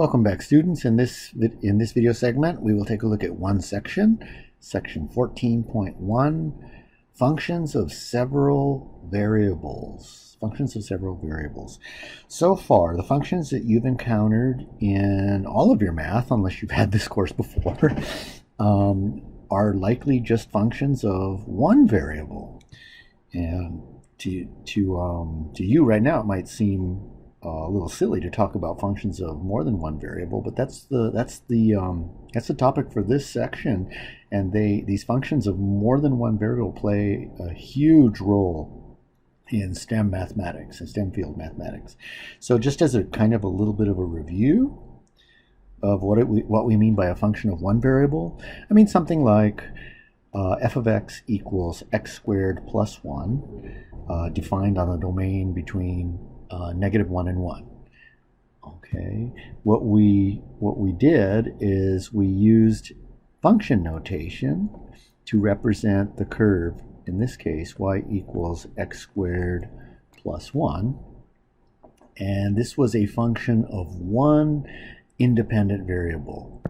Welcome back, students. In this video segment, we will take a look at one section, section 14.1, functions of several variables. Functions of several variables. So far, the functions that you've encountered in all of your math, unless you've had this course before, are likely just functions of one variable. And to you right now, it might seem a little silly to talk about functions of more than one variable, but that's the topic for this section. And these functions of more than one variable play a huge role in STEM mathematics and STEM field mathematics. So just as a kind of a little bit of a review of what we mean by a function of one variable, I mean something like f of x equals x squared plus 1, defined on a domain between -1 and 1. Okay, what we did is we used function notation to represent the curve, in this case y equals x squared plus 1, and this was a function of one independent variable.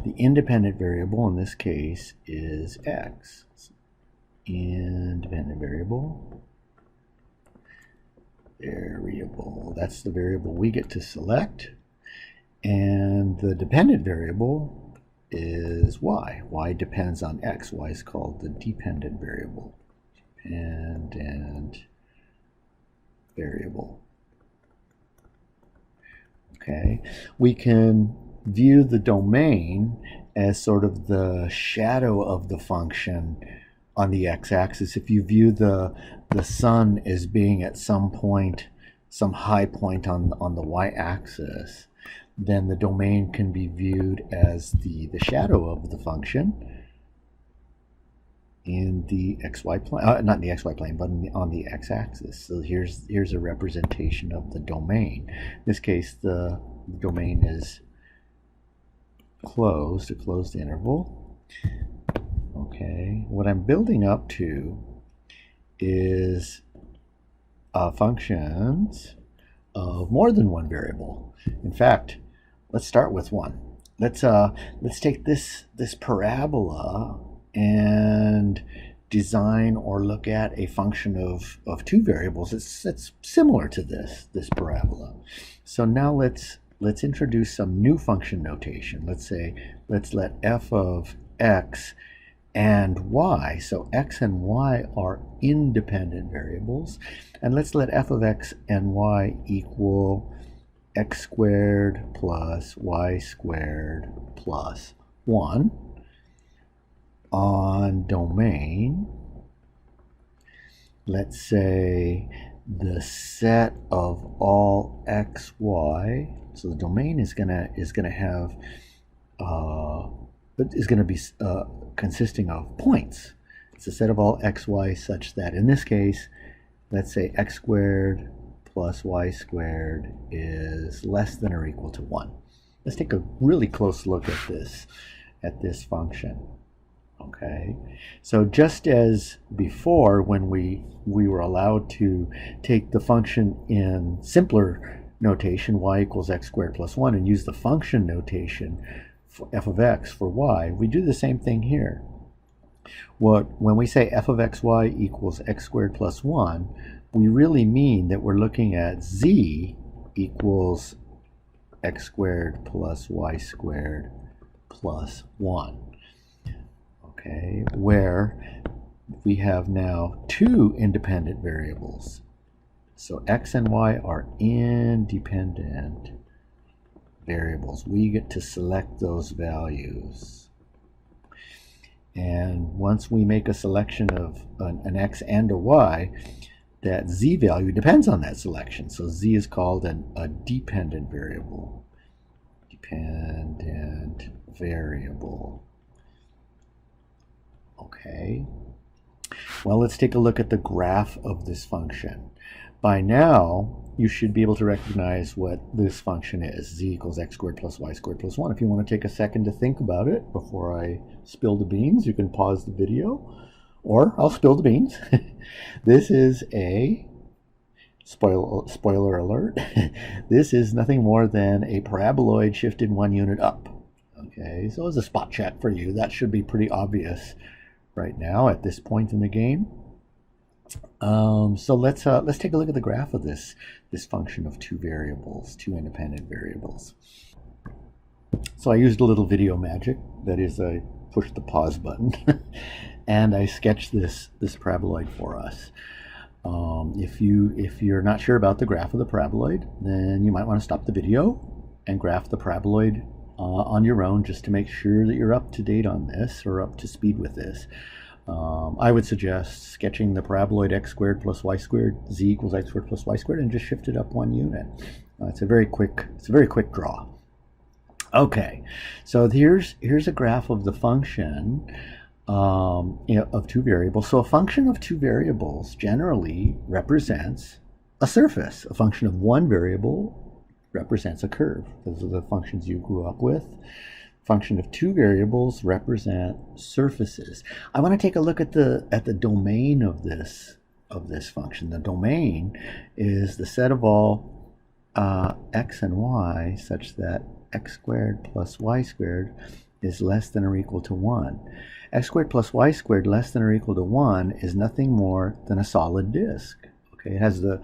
The independent variable in this case is x. Independent variable. That's the variable we get to select, and the dependent variable is y. Y depends on x. Y is called the dependent variable. Dependent variable. Okay, we can view the domain as sort of the shadow of the function on the x-axis. If you view the sun as being at some point, some high point on the y-axis, then the domain can be viewed as the shadow of the function in the xy plane, not in the xy plane, but on the x-axis. So here's a representation of the domain. In this case, the domain is closed, a closed interval. Okay, what I'm building up to is functions of more than one variable. In fact, let's start with one. Let's take this parabola and design or look at a function of two variables. It's similar to this parabola. So now let's introduce some new function notation. Let's let f of x and y, so x and y are independent variables, and let's let f of x and y equal x squared plus y squared plus 1 on domain. Let's say the set of all x, y, so the domain is gonna have is going to be consisting of points. It's a set of all x, y such that in this case, let's say x squared plus y squared is less than or equal to 1. Let's take a really close look at this function. Okay, so just as before, when we were allowed to take the function in simpler notation, y equals x squared plus 1, and use the function notation for f of x for y, we do the same thing here. When we say f of xy equals x squared plus 1, we really mean that we're looking at z equals x squared plus y squared plus 1. Okay, where we have now two independent variables. So x and y are independent variables. We get to select those values. And once we make a selection of an x and a y, that z value depends on that selection. So z is called a dependent variable. Dependent variable. Okay. Well, let's take a look at the graph of this function. By now, you should be able to recognize what this function is. Z equals x squared plus y squared plus 1. If you want to take a second to think about it before I spill the beans, you can pause the video, or I'll spill the beans. This is a Spoiler alert, this is nothing more than a paraboloid shifted 1 unit up. Okay, so as a spot check for you, that should be pretty obvious right now at this point in the game. So let's take a look at the graph of this function of two independent variables. So I used a little video magic. That is, I pushed the pause button and I sketched this paraboloid for us. If you're not sure about the graph of the paraboloid, then you might want to stop the video and graph the paraboloid on your own, just to make sure that you're up to date on this, or up to speed with this. I would suggest sketching the paraboloid x squared plus y squared, z equals x squared plus y squared, and just shift it up 1 unit. It's a very quick draw. Okay, so here's a graph of the function of two variables. So a function of two variables generally represents a surface. A function of one variable represents a curve. Those are the functions you grew up with. Function of two variables represent surfaces. I want to take a look at the domain of this function. The domain is the set of all x and y such that x squared plus y squared is less than or equal to 1. X squared plus y squared less than or equal to 1 is nothing more than a solid disk. Okay, it has the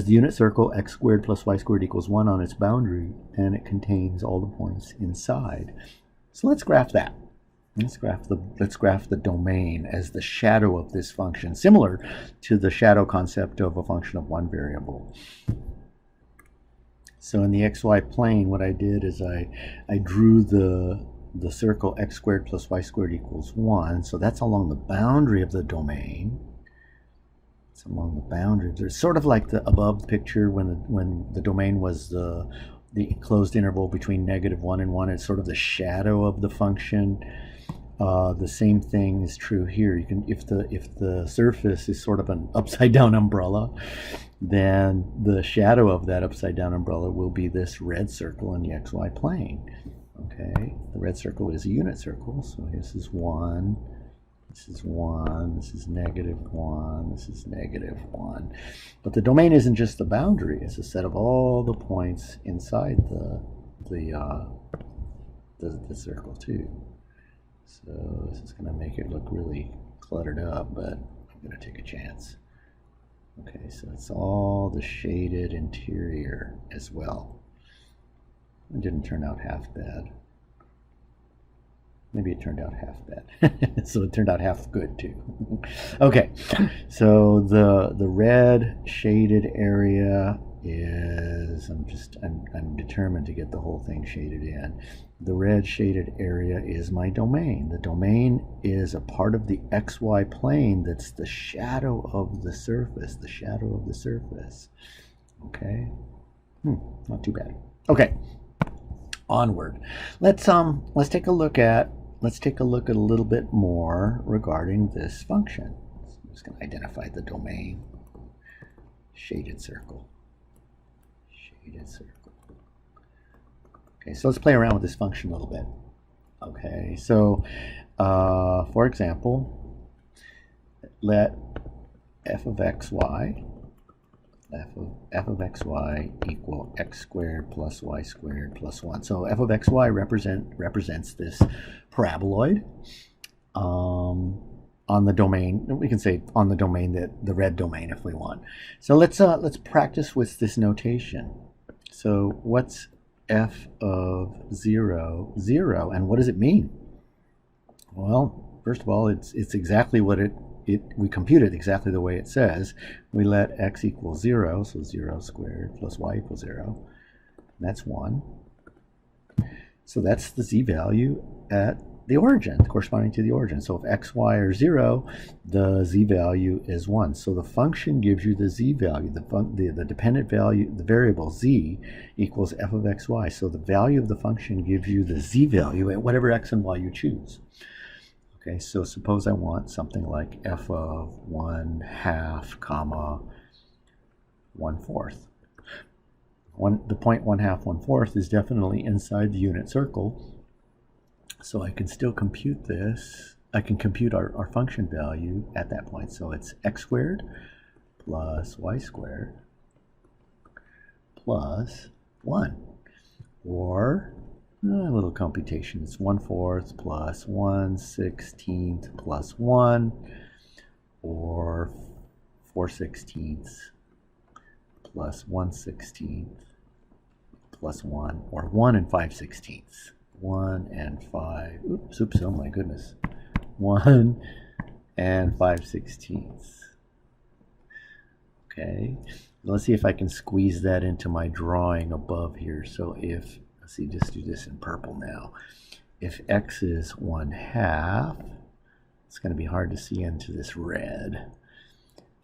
unit circle x squared plus y squared equals 1 on its boundary, and it contains all the points inside. So let's graph that. Let's graph the domain as the shadow of this function, similar to the shadow concept of a function of one variable. So in the xy plane, what I did is I drew the circle x squared plus y squared equals 1. So that's along the boundary of the domain. It's along the boundary. It's sort of like the above picture when the domain was the enclosed interval between -1 and 1. It's sort of the shadow of the function. The same thing is true here. You can, if the surface is sort of an upside down umbrella, then the shadow of that upside down umbrella will be this red circle in the xy plane. Okay, the red circle is a unit circle, so this is 1, this is 1, this is -1, this is -1. But the domain isn't just the boundary; it's a set of all the points inside the circle too. So this is going to make it look really cluttered up, but I'm going to take a chance. Okay, so it's all the shaded interior as well. It didn't turn out half bad. Maybe it turned out half bad. So it turned out half good too. Okay, so the red shaded area is, I'm determined to get the whole thing shaded in. The red shaded area is my domain. The domain is a part of the xy plane that's the shadow of the surface, Okay, not too bad. Okay, onward. Let's take a look at a little bit more regarding this function. So I'm just going to identify the domain. Shaded circle. Okay, so let's play around with this function a little bit. Okay, so for example, let f of xy equal x squared plus y squared plus 1. So f of xy represents this paraboloid on the domain. We can say on the domain, the red domain, if we want. So let's practice with this notation. So what's f of 0, 0, and what does it mean? Well, first of all, it's exactly what we computed exactly the way it says. We let x equal 0, so 0 squared plus y equals 0. That's 1. So that's the z value at the origin, corresponding to the origin. So if x, y are 0, the z value is 1. So the function gives you the z value, the dependent value, the variable z equals f of x, y. So the value of the function gives you the z value at whatever x and y you choose. Okay, so suppose I want something like f of 1/2 comma 1/4. The point 1/2, 1/4 is definitely inside the unit circle. So I can still compute this. I can compute our function value at that point. So it's x squared plus y squared plus 1. Or a little computation. It's 1/4 plus 1/16 plus 1, or 4/16 plus 1/16 plus 1, or 1 and 5/16. 1 and 5, oops, oh my goodness. 1 and 5/16. Okay, let's see if I can squeeze that into my drawing above here. So if, let's see, just do this in purple now. If x is 1/2, it's going to be hard to see into this red.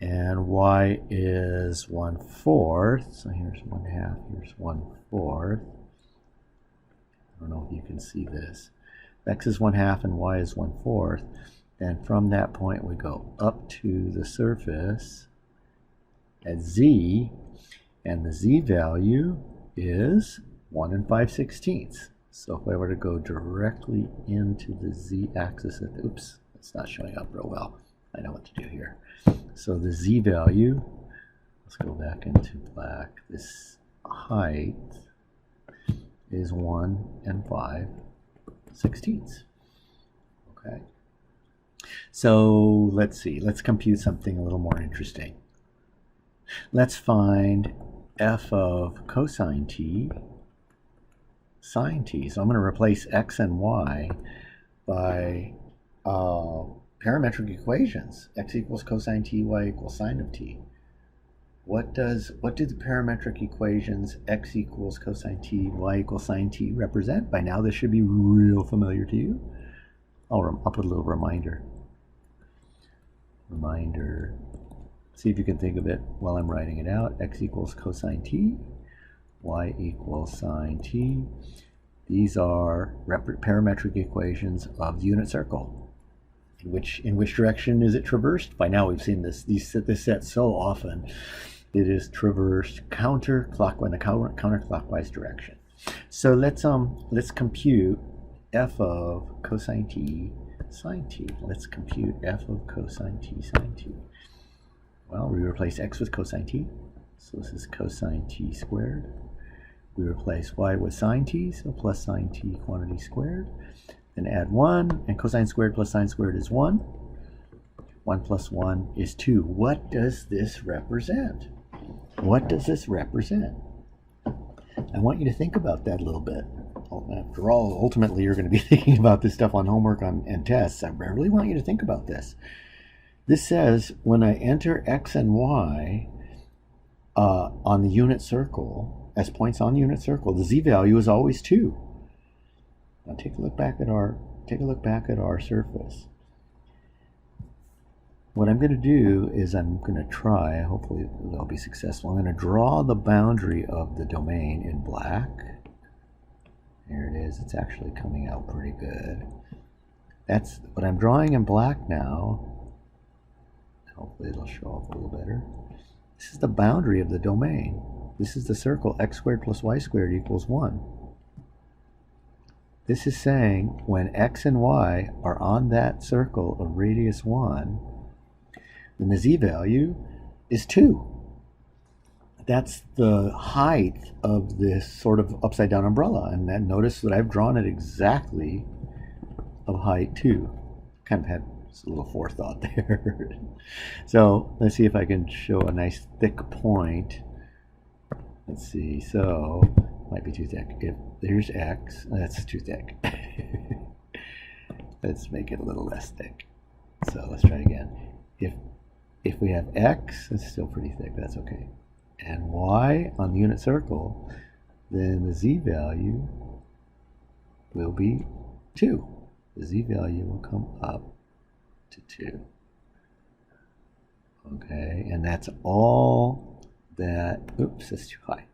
And y is 1/4. So here's 1/2, here's 1/4. I don't know if you can see this. If x is 1/2 and y is 1/4, then from that point we go up to the surface at z, and the z value is 1 and 5/16. So if I were to go directly into the z-axis, oops, it's not showing up real well. I know what to do here. So the z value, let's go back into black, this height is 1 and 5/16. Okay. So let's see, let's compute something a little more interesting. Let's find f of cosine t, sine t. So I'm going to replace x and y by parametric equations. X equals cosine t, y equals sine of t. What do the parametric equations x equals cosine t, y equals sine t represent? By now this should be real familiar to you. I'll put a little reminder. See if you can think of it while I'm writing it out. X equals cosine t, y equals sine t. These are parametric equations of the unit circle. In which direction is it traversed? By now we've seen this set so often. It is traversed in the counterclockwise direction. So let's compute f of cosine t sine t. Let's compute f of cosine t sine t. Well, we replace x with cosine t, so this is cosine t squared. We replace y with sine t, so plus sine t quantity squared. Then add 1, and cosine squared plus sine squared is 1. 1 plus 1 is 2. What does this represent? What does this represent? I want you to think about that a little bit. After all, ultimately you're going to be thinking about this stuff on homework and tests. I really want you to think about this. This says when I enter x and y on the unit circle, as points on the unit circle, the z value is always 2. Now take a look back at our surface. What I'm going to do is I'm going to try, hopefully I'll be successful, I'm going to draw the boundary of the domain in black. There it is. It's actually coming out pretty good. That's what I'm drawing in black now. Hopefully it'll show up a little better. This is the boundary of the domain. This is the circle x squared plus y squared equals 1. This is saying when x and y are on that circle of radius 1, then the z value is 2. That's the height of this sort of upside down umbrella. And then notice that I've drawn it exactly of height 2. Kind of had a little forethought there. So let's see if I can show a nice thick point. Let's see, so might be too thick. If there's x, that's too thick. Let's make it a little less thick. So let's try again. If we have x, it's still pretty thick, that's okay. And y on the unit circle, then the z value will be 2. The z value will come up to 2. Okay, and that's all that, oops, that's too high.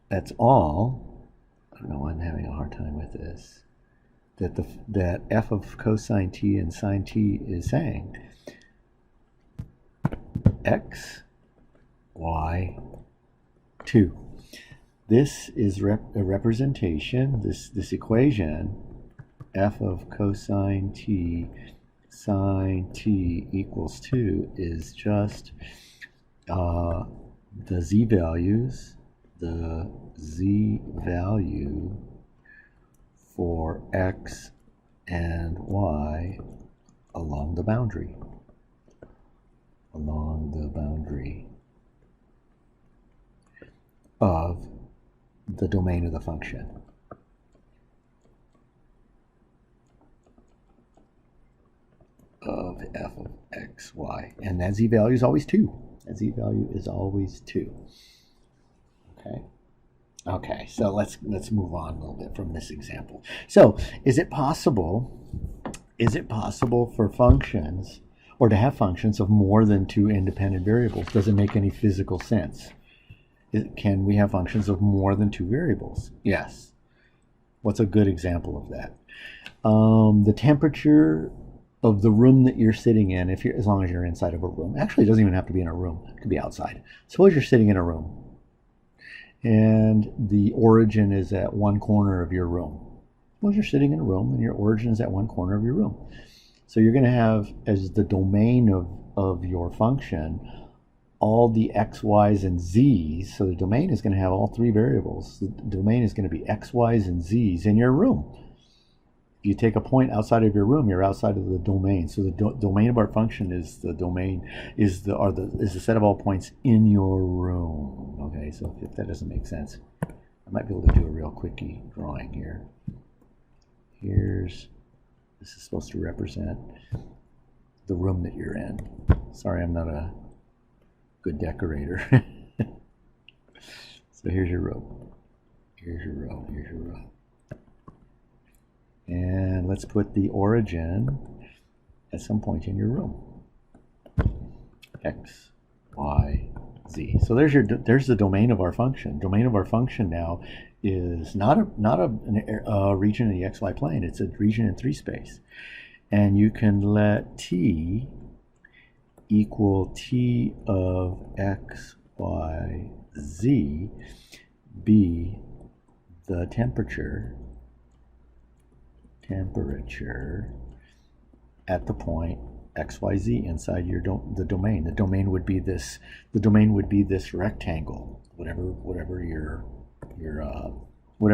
That's all, I don't know why I'm having a hard time with this, that f of cosine t and sine t is saying. X, y, 2. This is a representation, this equation, f of cosine t sine t equals 2 is just the z values the z value for x and y along the boundary. Along the boundary of the domain of the function. Of f of x, y. And that z value is always 2. That z value is always 2. Okay. Okay, so let's move on a little bit from this example. So, is it possible for functions, or to have functions of more than 2 independent variables? Does it make any physical sense? Can we have functions of more than 2 variables? Yes. What's a good example of that? The temperature of the room that you're sitting in, as long as you're inside of a room. Actually, it doesn't even have to be in a room. It could be outside. Suppose you're sitting in a room, and the origin is at one corner of your room. Suppose you're sitting in a room, and your origin is at one corner of your room. So you're going to have, as the domain of your function, all the x, y's, and z's. So the domain is going to have all 3 variables. The domain is going to be x, y's, and z's in your room. If you take a point outside of your room, you're outside of the domain. So the domain of our function is the domain is the set of all points in your room. Okay, so if that doesn't make sense, I might be able to do a real quickie drawing here. This is supposed to represent the room that you're in. Sorry, I'm not a good decorator. So here's your row. Here's your row. Here's your row. And let's put the origin at some point in your room. X, Y, Z. So there's the domain of our function. Domain of our function now is not a region in the XY plane. It's a region in 3 space. And you can let T equal T of X, Y, Z be the temperature at the point XYZ inside the domain. The domain would be this rectangle, whatever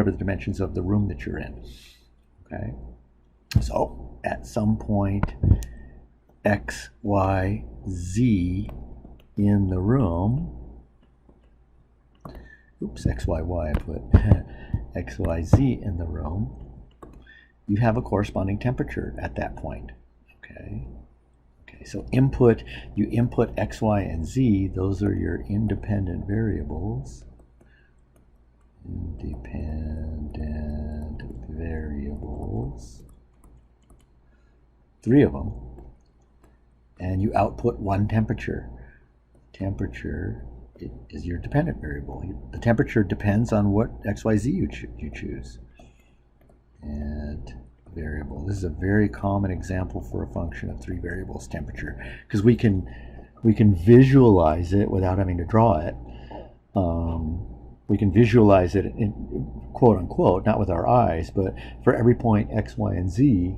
the dimensions of the room that you're in. Okay. So at some point XYZ in the room, XYY, I put XYZ in the room, you have a corresponding temperature at that point. Okay. Okay, so you input X, Y, and Z. Those are your independent variables. Independent variables. 3 of them. And you output one temperature. Temperature is your dependent variable. The temperature depends on what X, Y, Z you choose. And variable. This is a very common example for a function of 3 variables, temperature, because we can visualize it without having to draw it. We can visualize it in quote unquote, not with our eyes, but for every point X, Y, and Z,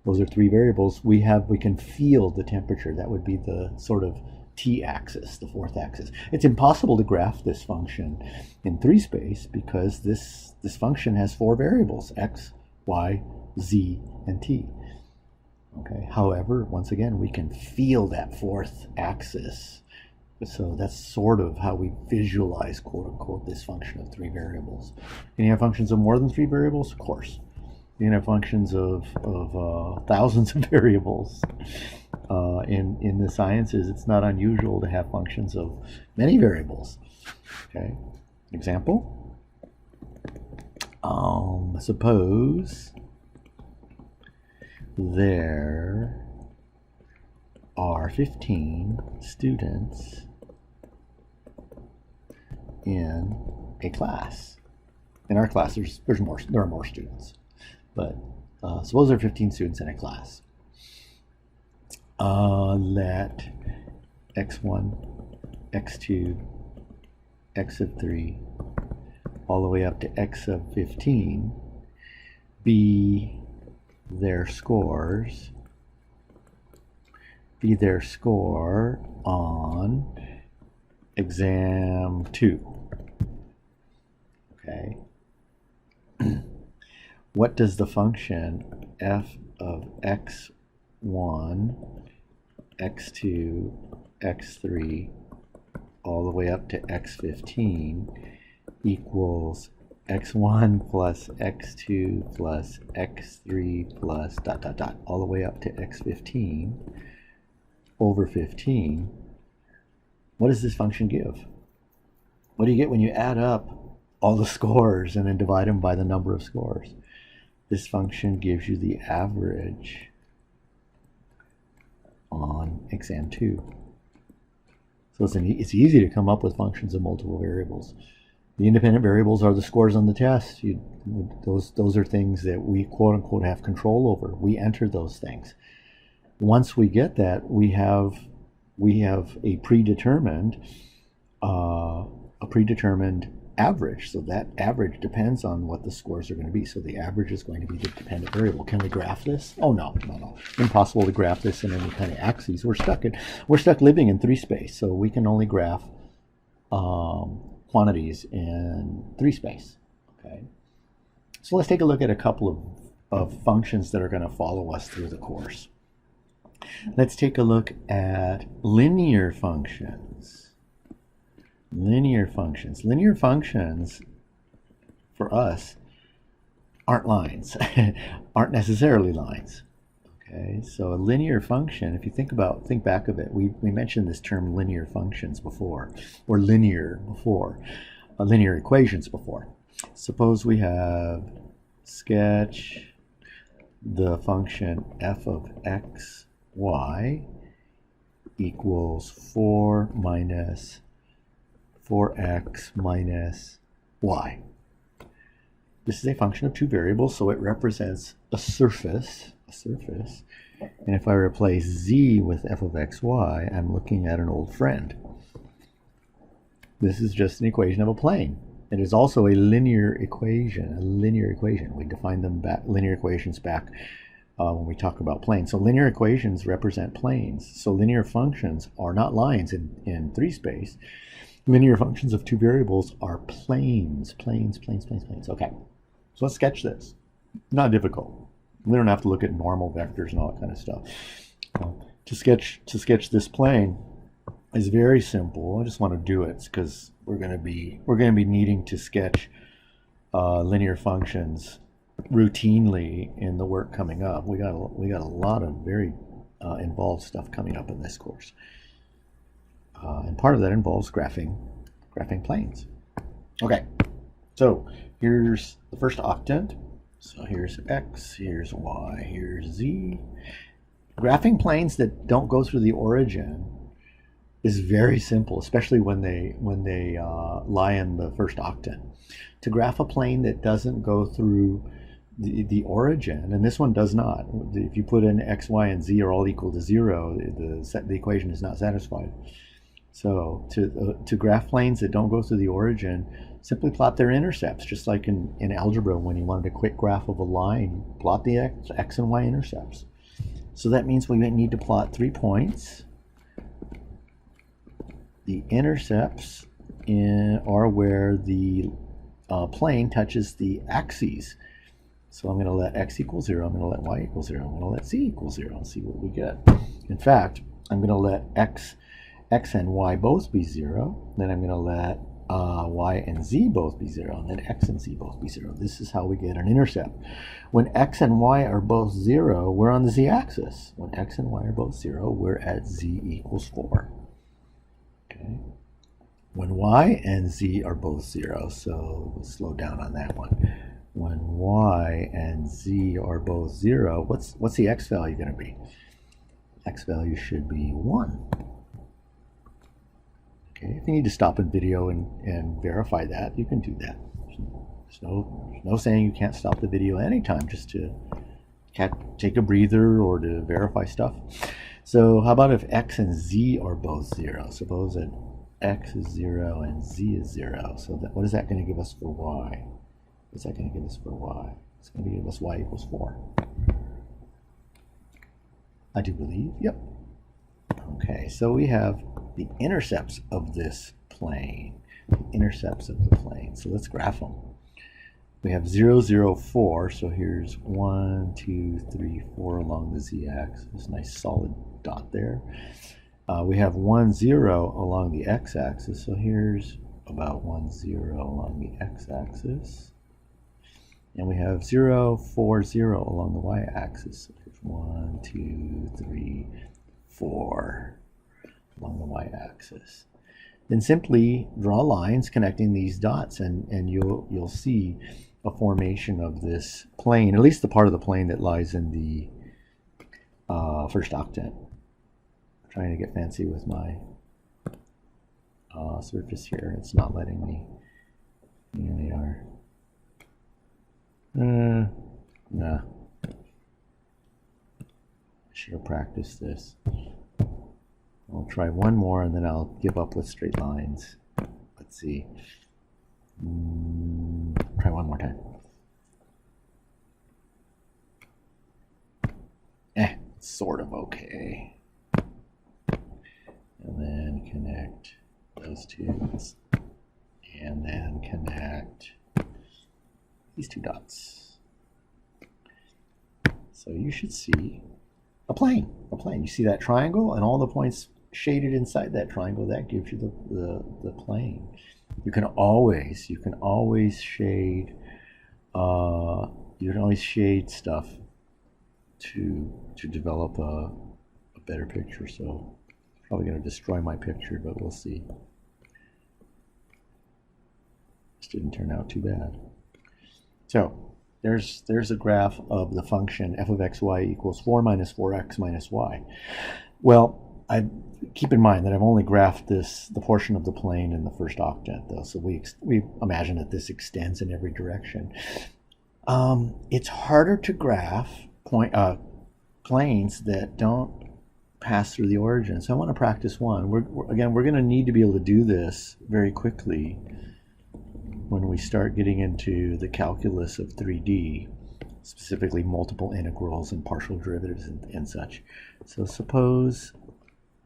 those are 3 variables, we can feel the temperature. That would be the sort of t-axis, the 4th axis. It's impossible to graph this function in 3 space because this function has 4 variables, x, y, z, and t. Okay. However, once again, we can feel that 4th axis. So that's sort of how we visualize, quote unquote, this function of 3 variables. Can you have functions of more than 3 variables? Of course. You can have functions of thousands of variables. In the sciences, it's not unusual to have functions of many variables. Okay. Example. Suppose there are 15 students in a class. In our class, there are more students, but suppose there are 15 students in a class. Let x1, x2, x of 3, all the way up to x of 15 be their score on exam 2. Okay. What does the function f of x1, x2, x3, all the way up to x15 equals x1 plus x2 plus x3 plus dot dot dot, all the way up to x15 over 15? What does this function give? What do you get when you add up all the scores and then divide them by the number of scores? This function gives you the average on exam 2. So it's easy to come up with functions of multiple variables. The independent variables are the scores on the test. Those are things that we quote unquote have control over. We enter those things. Once we get that, we have a predetermined average. So that average depends on what the scores are going to be. So the average is going to be the dependent variable. Can we graph this? Oh no. Impossible to graph this in any kind of axes. We're stuck living in 3 space. So we can only graph quantities in 3 space. Okay. So let's take a look at a couple of functions that are going to follow us through the course. Let's take a look at linear functions. Linear functions. Linear functions for us aren't lines, aren't necessarily lines. Okay, so a linear function, if you think back of it, we mentioned this term linear functions before, or linear equations before. Suppose we have sketch the function f of x, y equals 4 minus 4x minus y. This is a function of 2 variables, so it represents a surface. And if I replace z with f of x, y, I'm looking at an old friend. This is just an equation of a plane. It is also a linear equation. We define them linear equations back when we talk about planes. So linear equations represent planes. So linear functions are not lines in 3 space. Linear functions of 2 variables are planes. Okay, so let's sketch this. Not difficult. We don't have to look at normal vectors and all that kind of stuff. To sketch this plane is very simple. I just want to do it because we're going to be needing to sketch linear functions routinely in the work coming up. We got a lot of very involved stuff coming up in this course. And part of that involves graphing planes. Okay, so here's the first octant. So here's x, here's y, here's z. Graphing planes that don't go through the origin is very simple, especially when they lie in the first octant. To graph a plane that doesn't go through the origin, and this one does not. If you put in x, y, and z are all equal to 0, the equation is not satisfied. So to graph planes that don't go through the origin, simply plot their intercepts, just like in algebra when you wanted a quick graph of a line, plot the x and y intercepts. So that means we need to plot 3 points. The intercepts are where the plane touches the axes. So I'm going to let x equal 0, I'm going to let y equal 0, I'm going to let z equal 0 and see what we get. In fact, I'm going to let x and y both be 0, then I'm going to let y and z both be 0, and then x and z both be 0. This is how we get an intercept. When x and y are both 0, we're on the z-axis. When x and y are both 0, we're at z equals 4. Okay. When y and z are both 0, so we'll slow down on that one. When y and z are both 0, what's the x value going to be? X value should be 1. Okay, if you need to stop a video and verify that, you can do that. There's no saying you can't stop the video anytime just to take a breather or to verify stuff. So how about if x and z are both 0? Suppose that x is 0 and z is 0. So what is that going to give us for y? What's that going to give us for y? It's going to give us y equals 4. I do believe, yep. Okay, so we have the intercepts of this plane. The intercepts of the plane. So let's graph them. we have 0, 0, 4. So here's 1, 2, 3, 4 along the z-axis. Nice solid dot there. We have 1, 0 along the x-axis. So here's about 1, 0 along the x-axis. And we have 0, 4, 0 along the y-axis. So here's 1, 2, 3, 4 along the y-axis. Then simply draw lines connecting these dots, and you'll see a formation of this plane, at least the part of the plane that lies in the first octant. I'm trying to get fancy with my surface here. It's not letting me. Here they are. Nah. I should have practiced this. I'll try one more and then I'll give up with straight lines. Let's see. Try one more time. It's sort of okay. And then connect those two. And then connect these two dots. So you should see a plane. You see that triangle and all the points shaded inside that triangle. That gives you the plane. You can always shade. You can always shade stuff to develop a better picture. So I'm probably going to destroy my picture, but we'll see. This didn't turn out too bad. So there's a graph of the function f of xy equals 4 minus 4x minus y. Well, I keep in mind that I've only graphed the portion of the plane in the first octant, though. So we imagine that this extends in every direction. It's harder to graph planes that don't pass through the origin. So I want to practice one. We're going to need to be able to do this very quickly when we start getting into the calculus of 3D, specifically multiple integrals and partial derivatives and such. So suppose,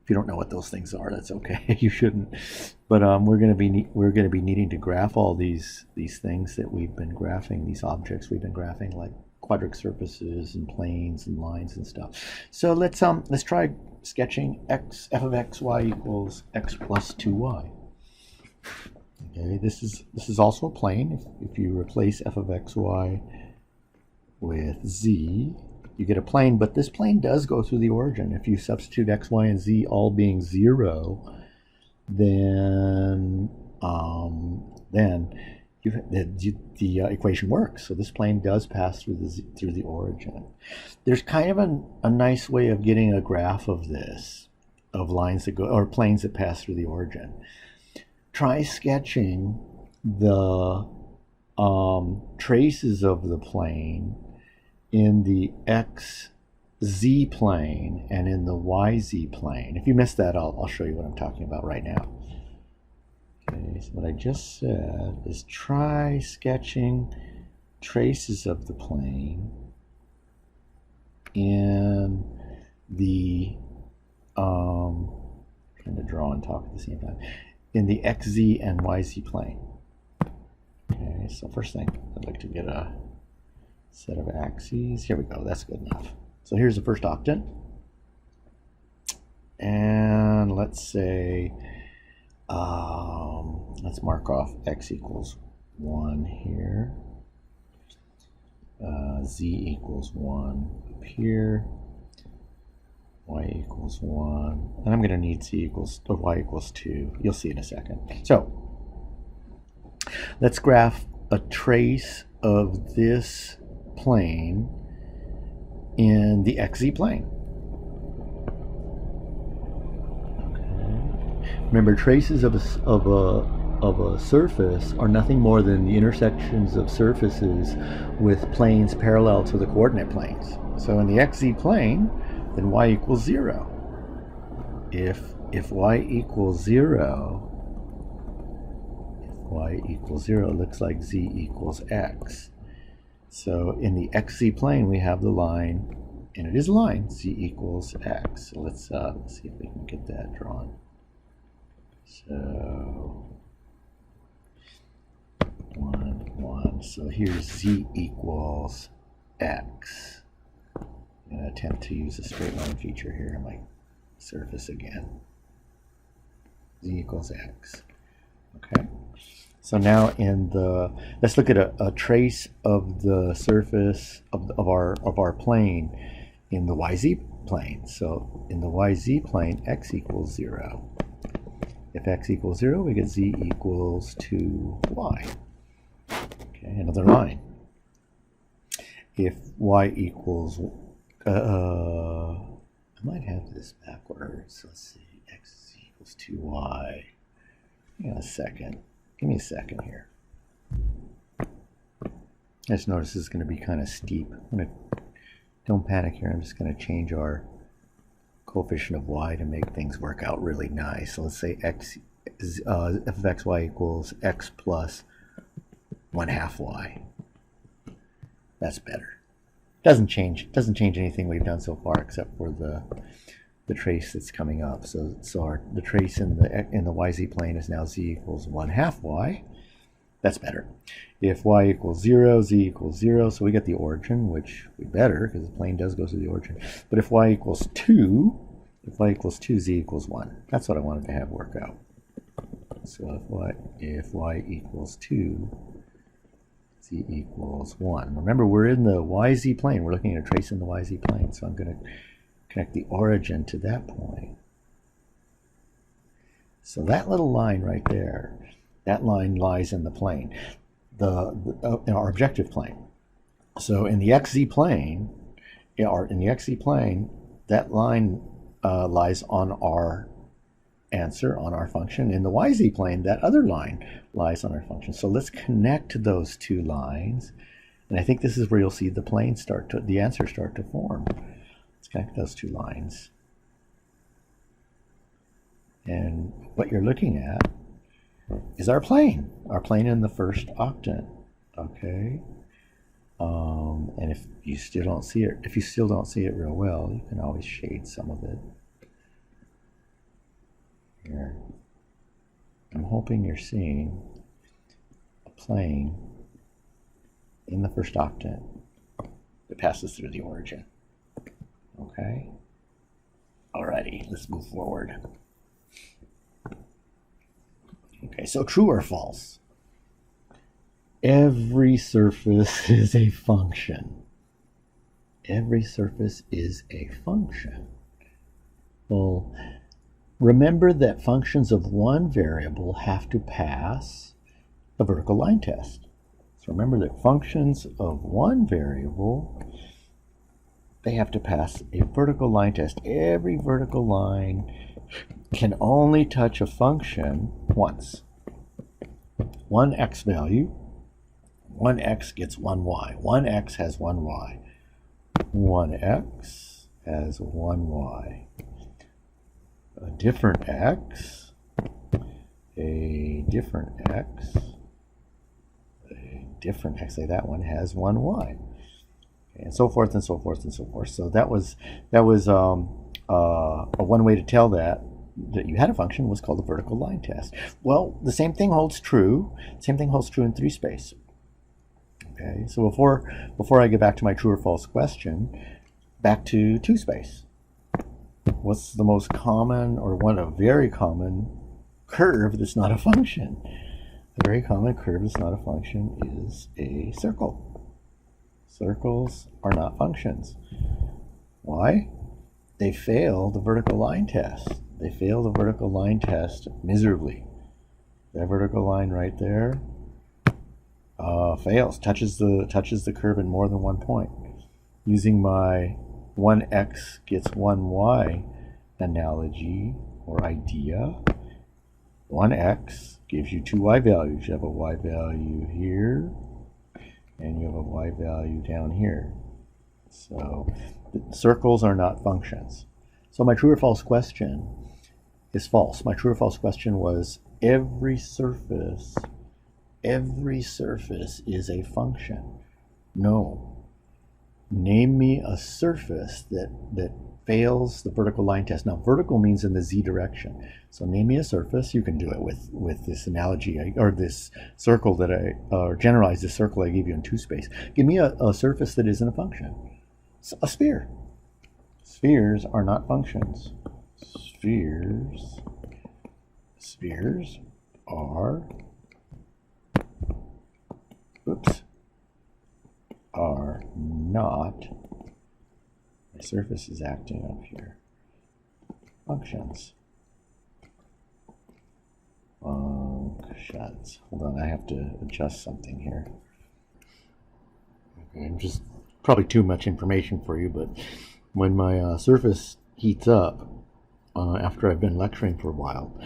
if you don't know what those things are, that's okay. You shouldn't. But we're going to be needing to graph all these things that we've been graphing, these objects we've been graphing, like quadratic surfaces and planes and lines and stuff. So let's try sketching f of xy equals x plus 2y. Okay, this is also a plane. If you replace f of xy with z, you get a plane, but this plane does go through the origin. If you substitute x, y, and z all being 0, then the equation works. So this plane does pass through the origin. There's kind of a nice way of getting a graph of this, of lines that go, or planes that pass through the origin. Try sketching the traces of the plane in the xz plane and in the yz plane. If you missed that, I'll show you what I'm talking about right now. Okay, so what I just said is try sketching traces of the plane in the trying to draw and talk at the same time, in the xz and yz plane. Okay, so first thing, I'd like to get a set of axes. Here we go, that's good enough. So here's the first octant. And let's say, let's mark off x equals 1 here. Z equals 1 up here. Y equals 1. And I'm going to need y equals 2. You'll see in a second. So let's graph a trace of this plane in the xz plane. Okay. Remember, traces of a surface are nothing more than the intersections of surfaces with planes parallel to the coordinate planes. So in the xz plane, then y equals 0. If y equals 0, it looks like z equals x. So in the xz plane, we have the line, and it is a line, z equals x. So let's see if we can get that drawn. So 1, 1, So here's z equals x. I'm going to attempt to use a straight line feature here on my surface again. Z equals x. Okay. So now let's look at a trace of the surface of our plane in the YZ plane. So in the YZ plane, x equals 0. If x equals 0, we get z equals 2y. Okay, another line. If y equals, I might have this backwards. Let's see, x equals 2y. Hang on a second. Give me a second here. I just noticed this is going to be kind of steep. Don't panic here. I'm just going to change our coefficient of y to make things work out really nice. So let's say f of xy equals x plus 1/2 y. That's better. Doesn't change anything we've done so far except for the trace that's coming up. So the trace in the YZ plane is now z equals 1/2 y. That's better. If y equals 0, z equals 0, so we get the origin, which we better because the plane does go through the origin. But if y equals 2, z equals 1. That's what I wanted to have work out. So if y equals 2, z equals 1. Remember, we're in the YZ plane. We're looking at a trace in the YZ plane, so I'm going to connect the origin to that point. So that little line right there, that line lies in the plane, in our objective plane. So in the XZ plane, that line lies on our answer, on our function. In the YZ plane, that other line lies on our function. So let's connect those two lines, and I think this is where you'll see the answer start to form. Let's connect those two lines. And what you're looking at is our plane in the first octant. Okay. And if you still don't see it real well, you can always shade some of it. Here. I'm hoping you're seeing a plane in the first octant that passes through the origin. Okay. Alrighty, let's move forward. Okay, so true or false? Every surface is a function. Every surface is a function. Well, remember that functions of one variable have to pass a vertical line test. So remember that functions of one variable, they have to pass a vertical line test. Every vertical line can only touch a function once. One x value, one x gets one y. One x has one y. One x has one y. A different x, say that one has one y. Okay, and so forth and so forth and so forth. So that was one way to tell that you had a function was called the vertical line test. Well, the same thing holds true. Same thing holds true in 3-space. Okay, so before I get back to my true or false question, back to 2-space. What's the most common, or a very common curve that's not a function? A very common curve that's not a function is a circle. Circles are not functions. Why? They fail the vertical line test. They fail the vertical line test miserably. That vertical line right there fails, touches the curve in more than one point. Using my 1x gets 1y analogy or idea, 1x gives you two y values. You have a y value here, and you have a y value down here. So circles are not functions. So my true or false question is false. My true or false question was every surface is a function. No. Name me a surface that fails the vertical line test. Now, vertical means in the z direction. So name me a surface. You can do it with this analogy, or this circle that or generalize this circle I gave you in 2-space. Give me a surface that isn't a function. It's a sphere. Spheres are not functions. Spheres are, are not, my surface is acting up here, functions. Functions. Hold on, I have to adjust something here. Okay, I'm just probably too much information for you, but when my surface heats up after I've been lecturing for a while,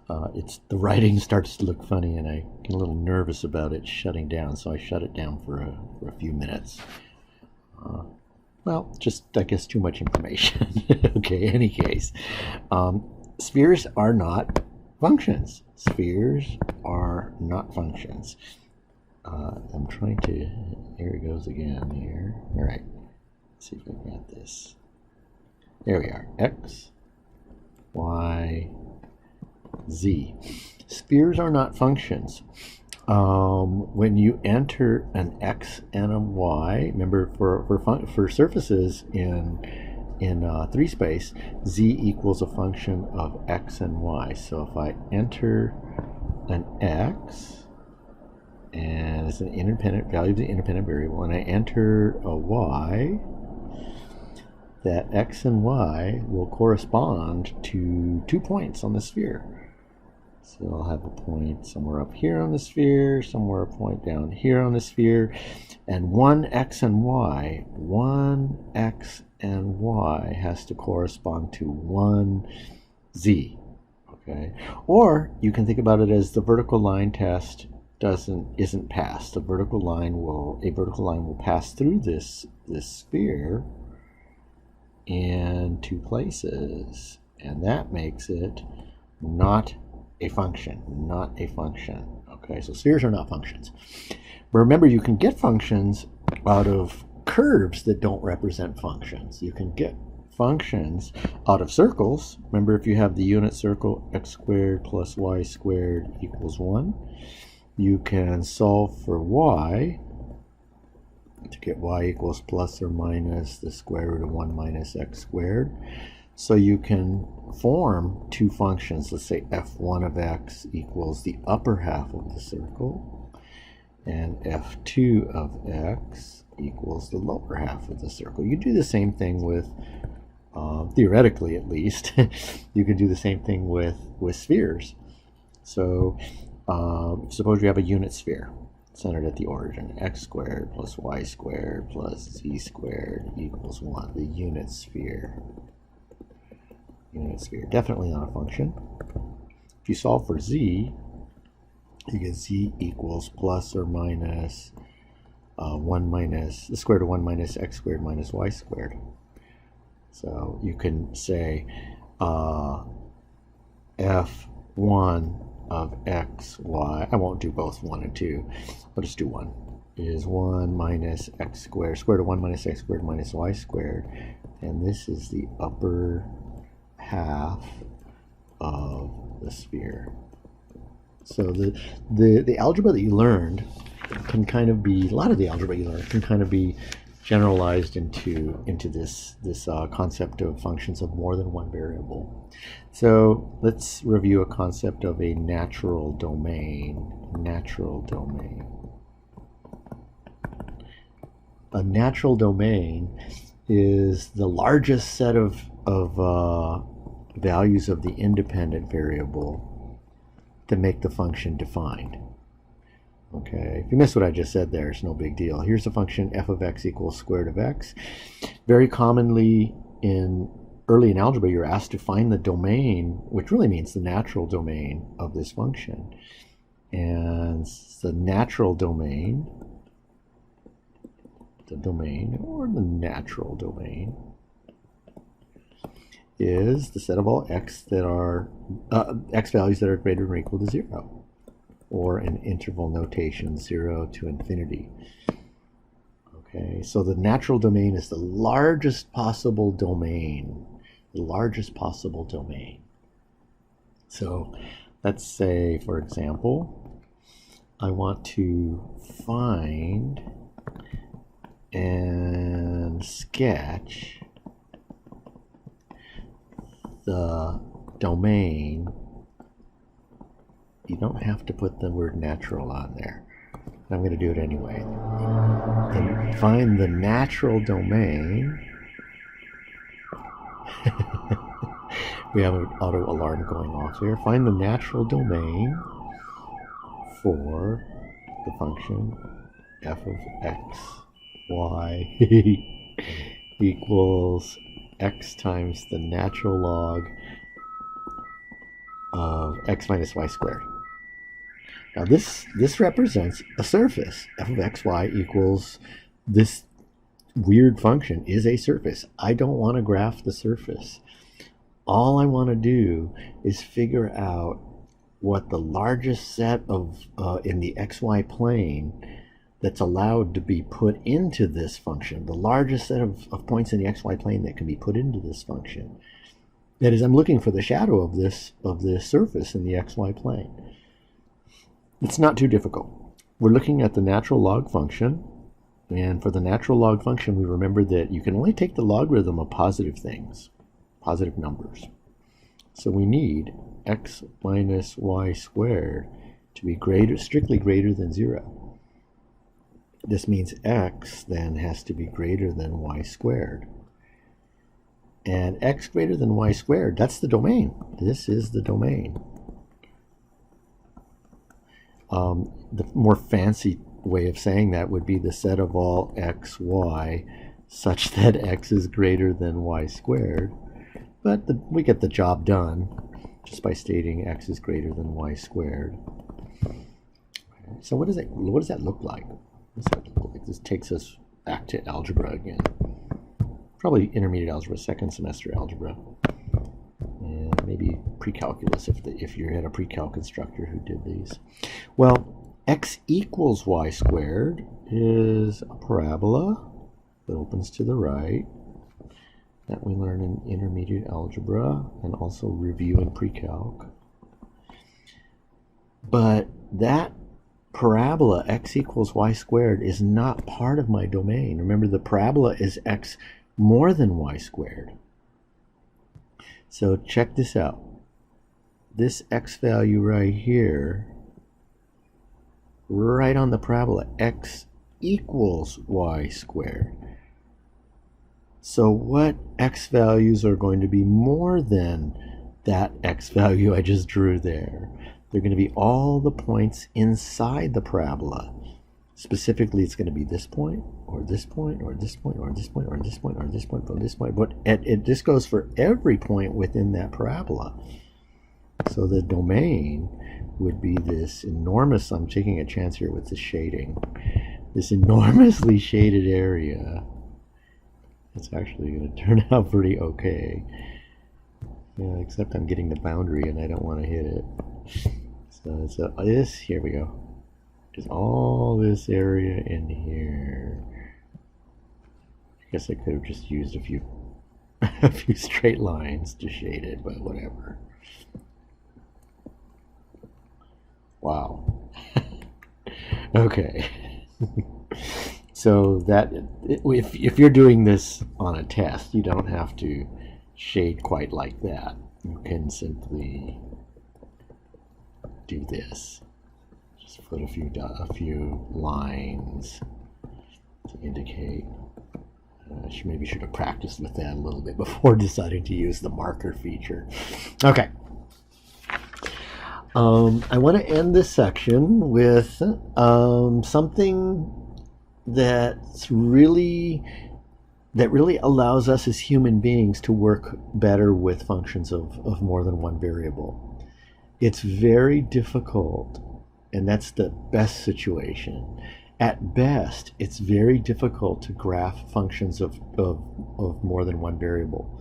the writing starts to look funny, and I get a little nervous about it shutting down, so I shut it down for a few minutes. Well, just, I guess, too much information. Okay, any case. Spheres are not functions. Spheres are not functions. I'm trying to, here it goes again here. All right, let's see if I got this. There we are, x, y, z. Spheres are not functions. When you enter an x and a y, remember for surfaces in 3-space, z equals a function of x and y. So if I enter an x, and it's an independent value of the independent variable, and I enter a y, that x and y will correspond to 2 points on the sphere. So I'll have a point somewhere up here on the sphere, somewhere a point down here on the sphere, and one x and y has to correspond to one z. Okay, or you can think about it as the vertical line test isn't passed. A vertical line will pass through this sphere in 2 places, and that makes it not a function. Okay, so spheres are not functions. But remember, you can get functions out of curves that don't represent functions. You can get functions out of circles. Remember, if you have the unit circle x squared plus y squared equals 1, you can solve for y to get y equals plus or minus the square root of 1 minus x squared. So you can form 2 functions. Let's say f1 of x equals the upper half of the circle, and f2 of x equals the lower half of the circle. You do the same thing with, theoretically at least, you can do the same thing with spheres. So suppose you have a unit sphere centered at the origin. X squared plus y squared plus z squared equals 1. The unit sphere. Unit sphere, definitely not a function. If you solve for z, you get z equals plus or minus 1 minus the square root of 1 minus x squared minus y squared. So you can say f1 of x, y, I won't do both 1 and 2, I'll just do 1, is 1 minus x squared, square root of 1 minus x squared minus y squared, and this is the upper half of the sphere. So the algebra that you learned can kind of be, a lot of the algebra you learned can kind of be generalized into this concept of functions of more than one variable. So let's review a concept of a natural domain. Natural domain. A natural domain is the largest set of values of the independent variable to make the function defined. Okay, if you missed what I just said there, it's no big deal. Here's the function f of x equals square root of x. Very commonly early in algebra, you're asked to find the domain, which really means the natural domain of this function. And the natural domain, the natural domain, is the set of all x that are x values that are greater than or equal to 0, or in interval notation 0 to infinity. Okay, so the natural domain is the largest possible domain. The largest possible domain. So let's say, for example, I want to find and sketch the domain. You don't have to put the word natural on there. I'm going to do it anyway. Then find the natural domain. We have an auto alarm going off here. Find the natural domain for the function f of x, y equals x times the natural log of x minus y squared. Now this represents a surface. F of x, y equals this weird function is a surface. I don't want to graph the surface. All I want to do is figure out what the largest set of in the xy plane that's allowed to be put into this function, the largest set of points in the xy plane that can be put into this function. That is, I'm looking for the shadow of this surface in the xy plane. It's not too difficult. We're looking at the natural log function, and for the natural log function, we remember that you can only take the logarithm of positive things, positive numbers. So we need x minus y squared to be strictly greater than 0. This means x then has to be greater than y squared. And x greater than y squared, that's the domain. This is the domain. The more fancy way of saying that would be the set of all x, y, such that x is greater than y squared. But we get the job done just by stating x is greater than y squared. Okay, so what does that look like? What does that look like? This takes us back to algebra again. Probably intermediate algebra, second semester algebra, and maybe pre-calculus if you had a pre-calc instructor who did these. Well, x equals y squared is a parabola that opens to the right. That we learn in intermediate algebra and also review in pre-calc. But that parabola, x equals y squared, is not part of my domain. Remember, the parabola is x more than y squared. So check this out. This x value right here, right on the parabola, x equals y squared. So what x values are going to be more than that x value I just drew there? They're going to be all the points inside the parabola. Specifically, it's going to be this point, or this point, or this point, or this point, or this point, or this point, or this point. But this goes for every point within that parabola. So the domain would be this enormous, I'm taking a chance here with the shading, this enormously shaded area. It's actually going to turn out pretty okay. Yeah, except I'm getting the boundary and I don't want to hit it. So this, here we go. There's all this area in here. I guess I could have just used a few straight lines to shade it, but whatever. Wow. Okay. So that if you're doing this on a test, you don't have to shade quite like that. You can simply do this. Just put a few lines to indicate. Maybe should have practiced with that a little bit before deciding to use the marker feature. Okay. I want to end this section with something that really allows us as human beings to work better with functions of more than one variable. It's very difficult, and that's the best situation. At best, it's very difficult to graph functions of more than one variable.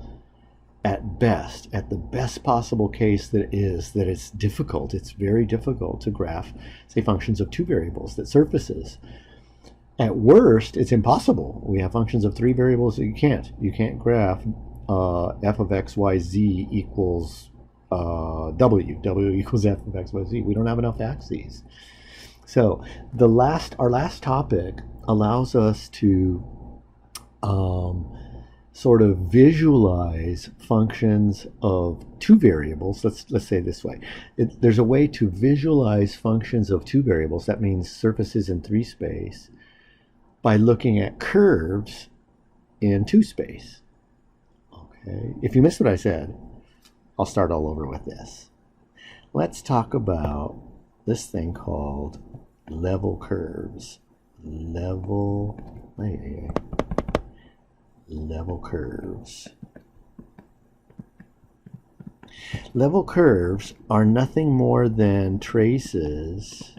At best, at the best possible case that it's difficult, it's very difficult to graph, say, functions of two variables, that surfaces. At worst, it's impossible. We have functions of 3 variables that you can't graph f of x, y, z equals w equals f of x, y, z. We don't have enough axes. So our last topic allows us to sort of visualize functions of 2 variables. Let's say it this way. There's a way to visualize functions of 2 variables. That means surfaces in 3 space by looking at curves in 2 space. Okay. If you missed what I said, I'll start all over with this. Let's talk about this thing called level curves. Level curves. Level curves are nothing more than traces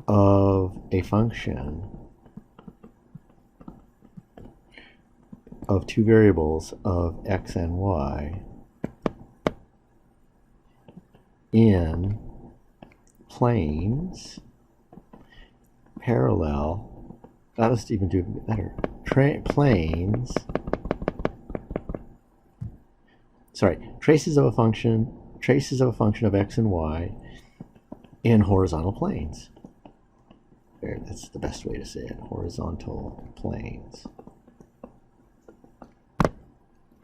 of a function of 2 variables of x and y in planes parallel. Let's even do better. Planes. Traces of a function of x and y in horizontal planes. There, that's the best way to say it. Horizontal planes.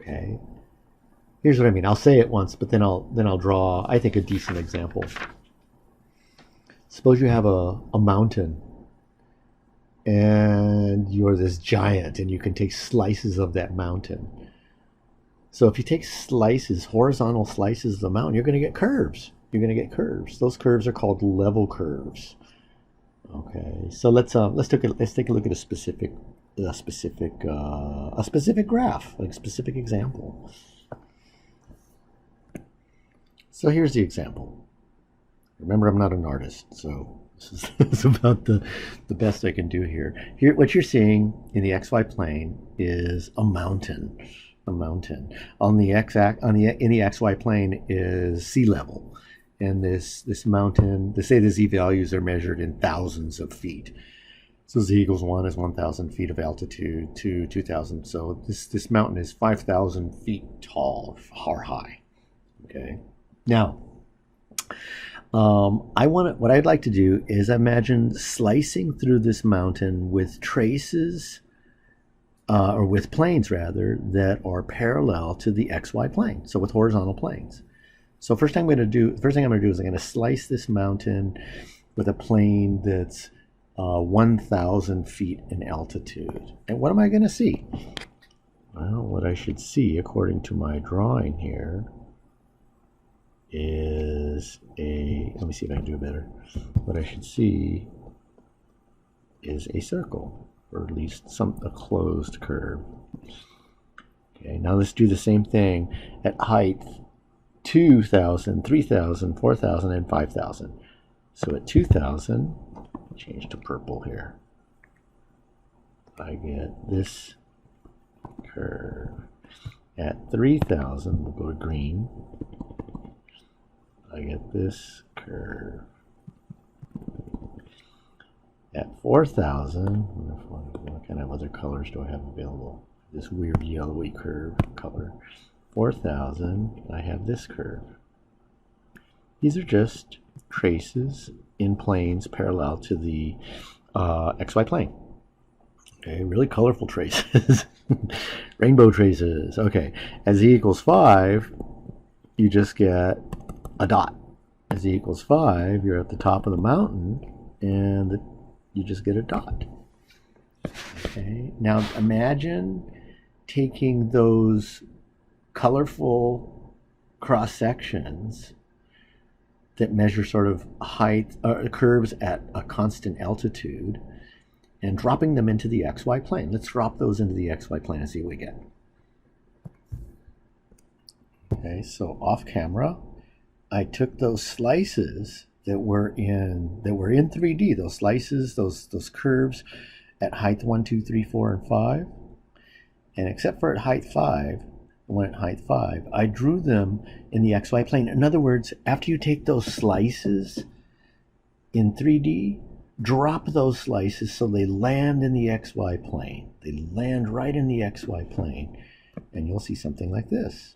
Okay. Here's what I mean. I'll say it once, but then I'll draw, I think, a decent example. Suppose you have a mountain, and you're this giant, and you can take slices of that mountain. So if you take slices, horizontal slices of the mountain, you're going to get curves. Those curves are called level curves. Okay. So let's take a look at a specific graph, like a specific example. So here's the example. Remember, I'm not an artist, so this is about the best I can do here. Here, what you're seeing in the xy plane is a mountain. On the in the xy plane is sea level, and this mountain. They say the z values are measured in thousands of feet. So z equals 1 is 1,000 feet of altitude to 2,000. So this mountain is 5,000 feet tall or high. Okay. Now, what I'd like to do is imagine slicing through this mountain with traces, or with planes rather, that are parallel to the xy plane. So with horizontal planes. So first thing I'm going to do is I'm going to slice this mountain with a plane that's 1,000 feet in altitude. And what am I going to see? Well, what I should see, according to my drawing here, is let me see if I can do it better. What I should see is a circle, or at least a closed curve. Okay, now let's do the same thing at height 2,000, 3,000, 4,000, and 5,000. So at 2,000, change to purple here, I get this curve. At 3,000, we'll go to green. I get this curve. At 4,000, what kind of other colors do I have available? This weird yellowy curve color. 4,000, I have this curve. These are just traces in planes parallel to the xy plane. Okay, really colorful traces. Rainbow traces. Okay, at z equals 5, you just get a dot. As z equals 5, you're at the top of the mountain, and you just get a dot. Okay, now imagine taking those colorful cross sections that measure sort of height, curves at a constant altitude, and dropping them into the xy plane. Let's drop those into the xy plane and see what we get. Okay, so off camera, I took those slices that were in 3D, those slices, those curves at height 1, 2, 3, 4, and 5, and except for at height 5, the one at height 5, I drew them in the xy plane. In other words, after you take those slices in 3D, drop those slices so they land in the XY plane. They land right in the XY plane, and you'll see something like this.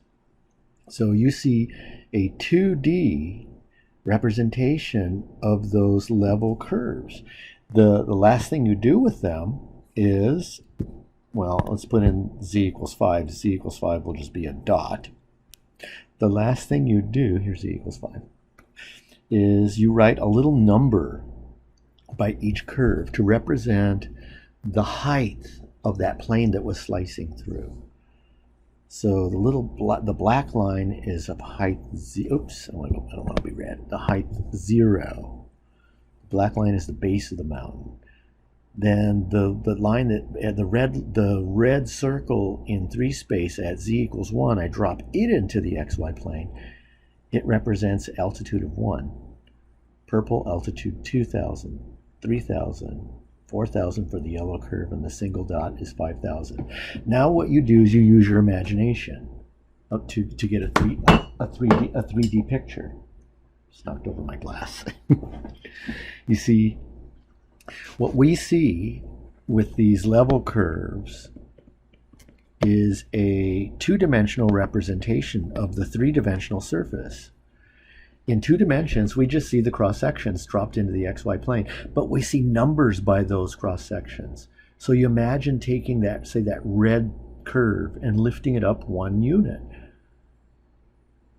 So you see a 2D representation of those level curves. The last thing you do with them is, well, let's put in z equals 5. Z equals 5 will just be a dot. The last thing you do, here's z equals 5, is you write a little number by each curve to represent the height of that plane that was slicing through. So the black line is of height oops, I don't want to be red. The height 0. The black line is the base of the mountain. Then the line that the red circle in 3 space at z equals 1, I drop it into the XY plane. It represents altitude of 1. Purple altitude 2,000, 3,000, 4,000 for the yellow curve, and the single dot is 5,000. Now what you do is you use your imagination up to get a 3D picture. Just knocked over my glass. You see, what we see with these level curves is a 2-dimensional representation of the 3-dimensional surface. In 2 dimensions, we just see the cross-sections dropped into the XY plane, but we see numbers by those cross-sections. So you imagine taking that, say, that red curve and lifting it up 1 unit.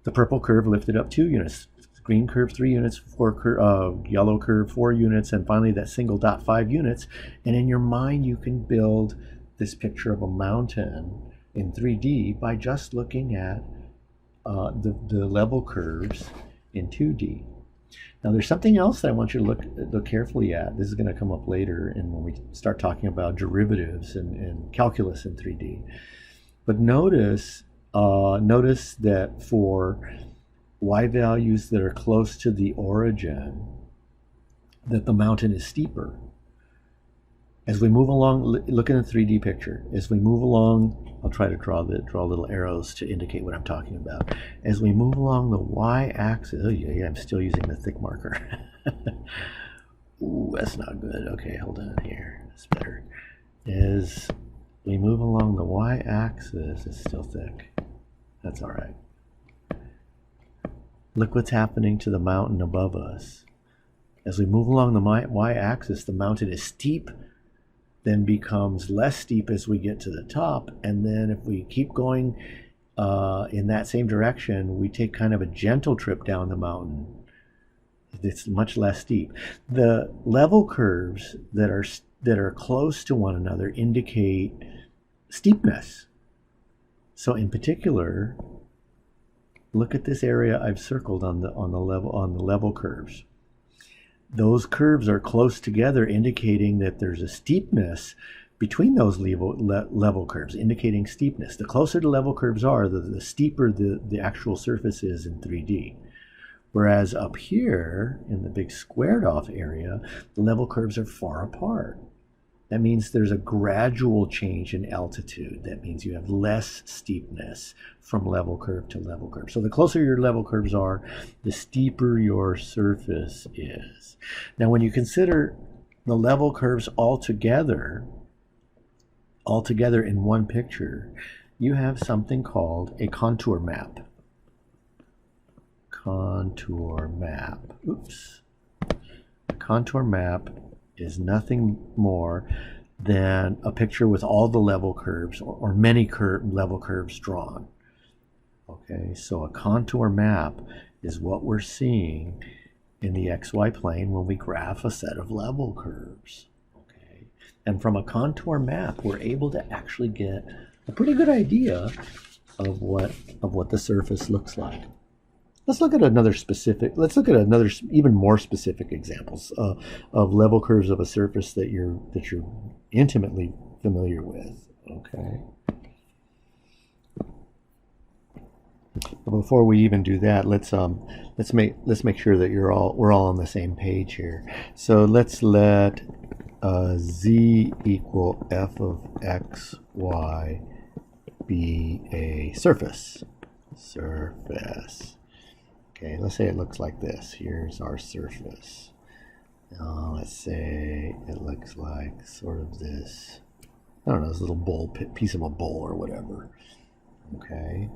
The purple curve lifted up 2 units, green curve 3 units, yellow curve 4 units, and finally that single dot 5 units. And in your mind, you can build this picture of a mountain in 3D by just looking at the level curves in 2D. Now there's something else that I want you to look carefully at. This is going to come up later and when we start talking about derivatives and calculus in 3D. But notice that for y values that are close to the origin, that the mountain is steeper. As we move along, look at the 3D picture. As we move along, I'll try to draw little arrows to indicate what I'm talking about. As we move along the y-axis, oh yeah, I'm still using the thick marker. Ooh, that's not good. Okay, hold on here. That's better. As we move along the y-axis, it's still thick. That's all right. Look what's happening to the mountain above us. As we move along the y-axis, the mountain is steep, then becomes less steep as we get to the top, and then if we keep going in that same direction, we take kind of a gentle trip down the mountain. It's much less steep. The level curves that are close to one another indicate steepness. So in particular, look at this area I've circled on the level curves. Those curves are close together, indicating that there's a steepness between those level curves, indicating steepness. The closer the level curves are, the steeper the actual surface is in 3D. Whereas up here, in the big squared off area, the level curves are far apart. That means there's a gradual change in altitude. That means you have less steepness from level curve to level curve. So the closer your level curves are, the steeper your surface is. Now when you consider the level curves all together in one picture, you have something called a contour map. Contour map. Oops. A contour map is nothing more than a picture with all the level curves or many level curves drawn. Okay, so a contour map is what we're seeing in the XY plane when we graph a set of level curves. Okay, and from a contour map, we're able to actually get a pretty good idea of what the surface looks like. Let's look at another even more specific examples of level curves of a surface that you're intimately familiar with. Okay. But before we even do that, let's make sure that we're all on the same page here. So let's let z equal f of x y be a surface. Okay, let's say it looks like this. Here's our surface. let's say it looks like sort of this, I don't know, this little bowl, piece of a bowl or whatever. Okay.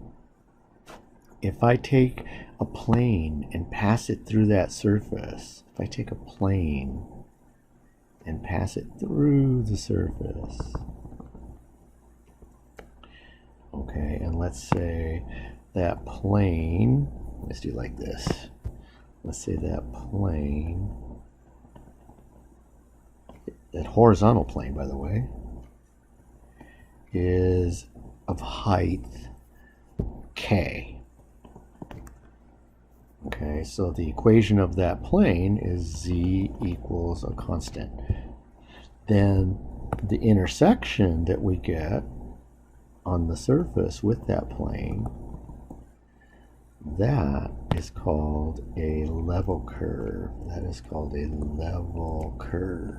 If I take a plane and pass it through that surface, if I take a plane and pass it through the surface, okay, and let's say that plane, let's do it like this. Let's say that plane, that horizontal plane, by the way, is of height k. Okay, so the equation of that plane is z equals a constant. Then the intersection that we get on the surface with that plane, that is called a level curve. That is called a level curve.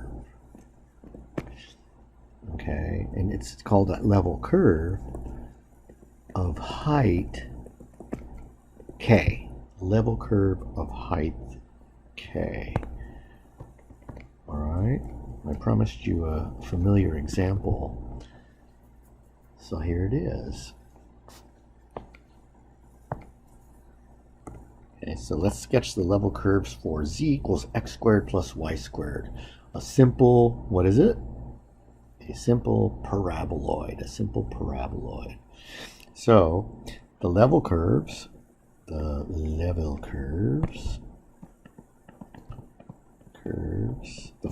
Okay, and it's called a level curve of height k. Level curve of height k. All right, I promised you a familiar example, so here it is. Okay, so let's sketch the level curves for z equals x squared plus y squared. A simple, what is it? A simple paraboloid, a simple paraboloid. So the level curves, the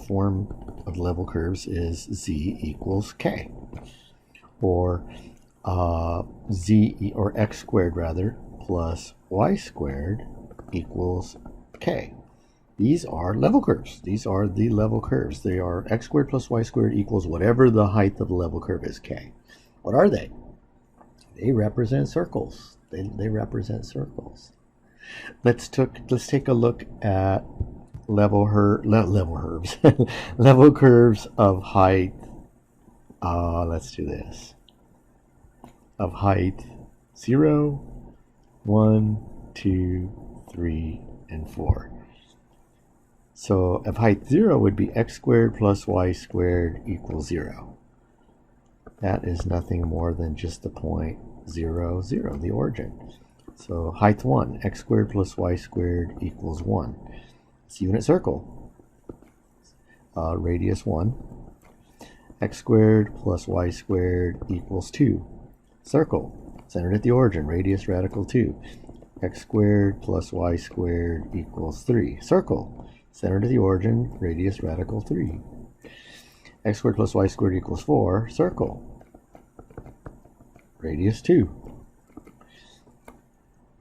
form of level curves is z equals k, or z or x squared rather plus y squared equals k. These are level curves. These are the level curves. They are x squared plus y squared equals whatever the height of the level curve is, k. What are they? They represent circles. They represent circles. Let's take a look at level curves of height. Let's do this. Of height 0, 1, 2, 3, and 4. So of height 0 would be x squared plus y squared equals 0. That is nothing more than just the point 0, 0, the origin. So height 1, x squared plus y squared equals 1. It's a unit circle. Radius 1. X squared plus y squared equals 2. Circle, centered at the origin, radius radical 2. X squared plus y squared equals 3. Circle, centered at the origin, radius radical 3. X squared plus y squared equals 4. Circle, radius 2.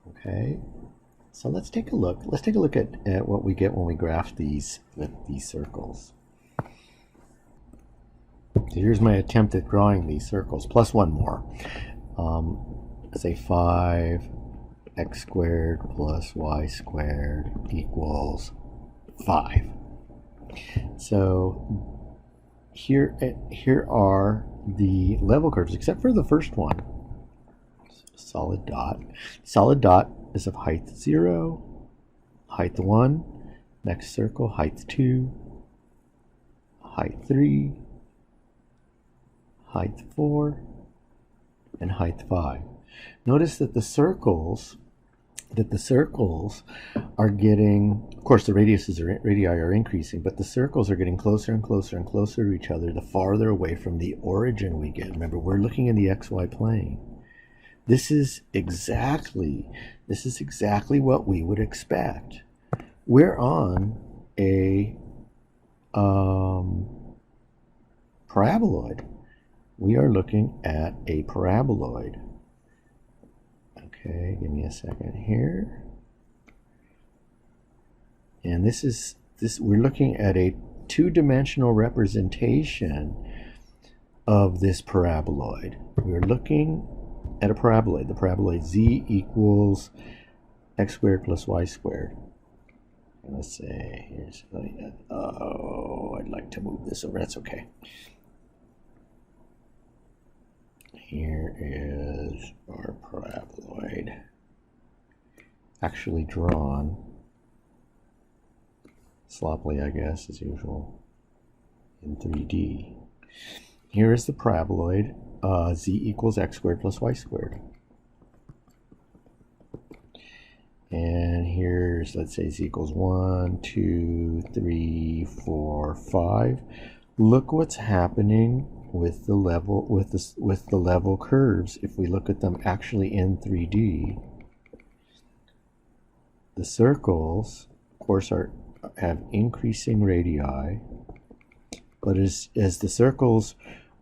Okay, so let's take a look. Let's take a look at what we get when we graph these with these circles. So here's my attempt at drawing these circles, plus one more. Say 5 x squared plus y squared equals 5. So here are the level curves, except for the first one. Solid dot. Solid dot is of height 0, height 1, next circle, height 2, height 3, height 4, and height 5. Notice that the circles are getting, of course the radii are increasing, but the circles are getting closer and closer and closer to each other the farther away from the origin we get. Remember, we're looking in the xy plane. This is exactly what we would expect. We're on a paraboloid. We are looking at a paraboloid. Okay, give me a second here. And we're looking at a two-dimensional representation of this paraboloid. We're looking at a paraboloid. The paraboloid z equals x squared plus y squared. And let's say, I'd like to move this over. That's okay. Here is our paraboloid, actually drawn sloppily, I guess, as usual, in 3D. Here is the paraboloid, z equals x squared plus y squared. And here's, let's say, z equals 1, 2, 3, 4, 5. Look what's happening with the level curves. If we look at them actually in 3D, the circles, of course, have increasing radii, but as the circles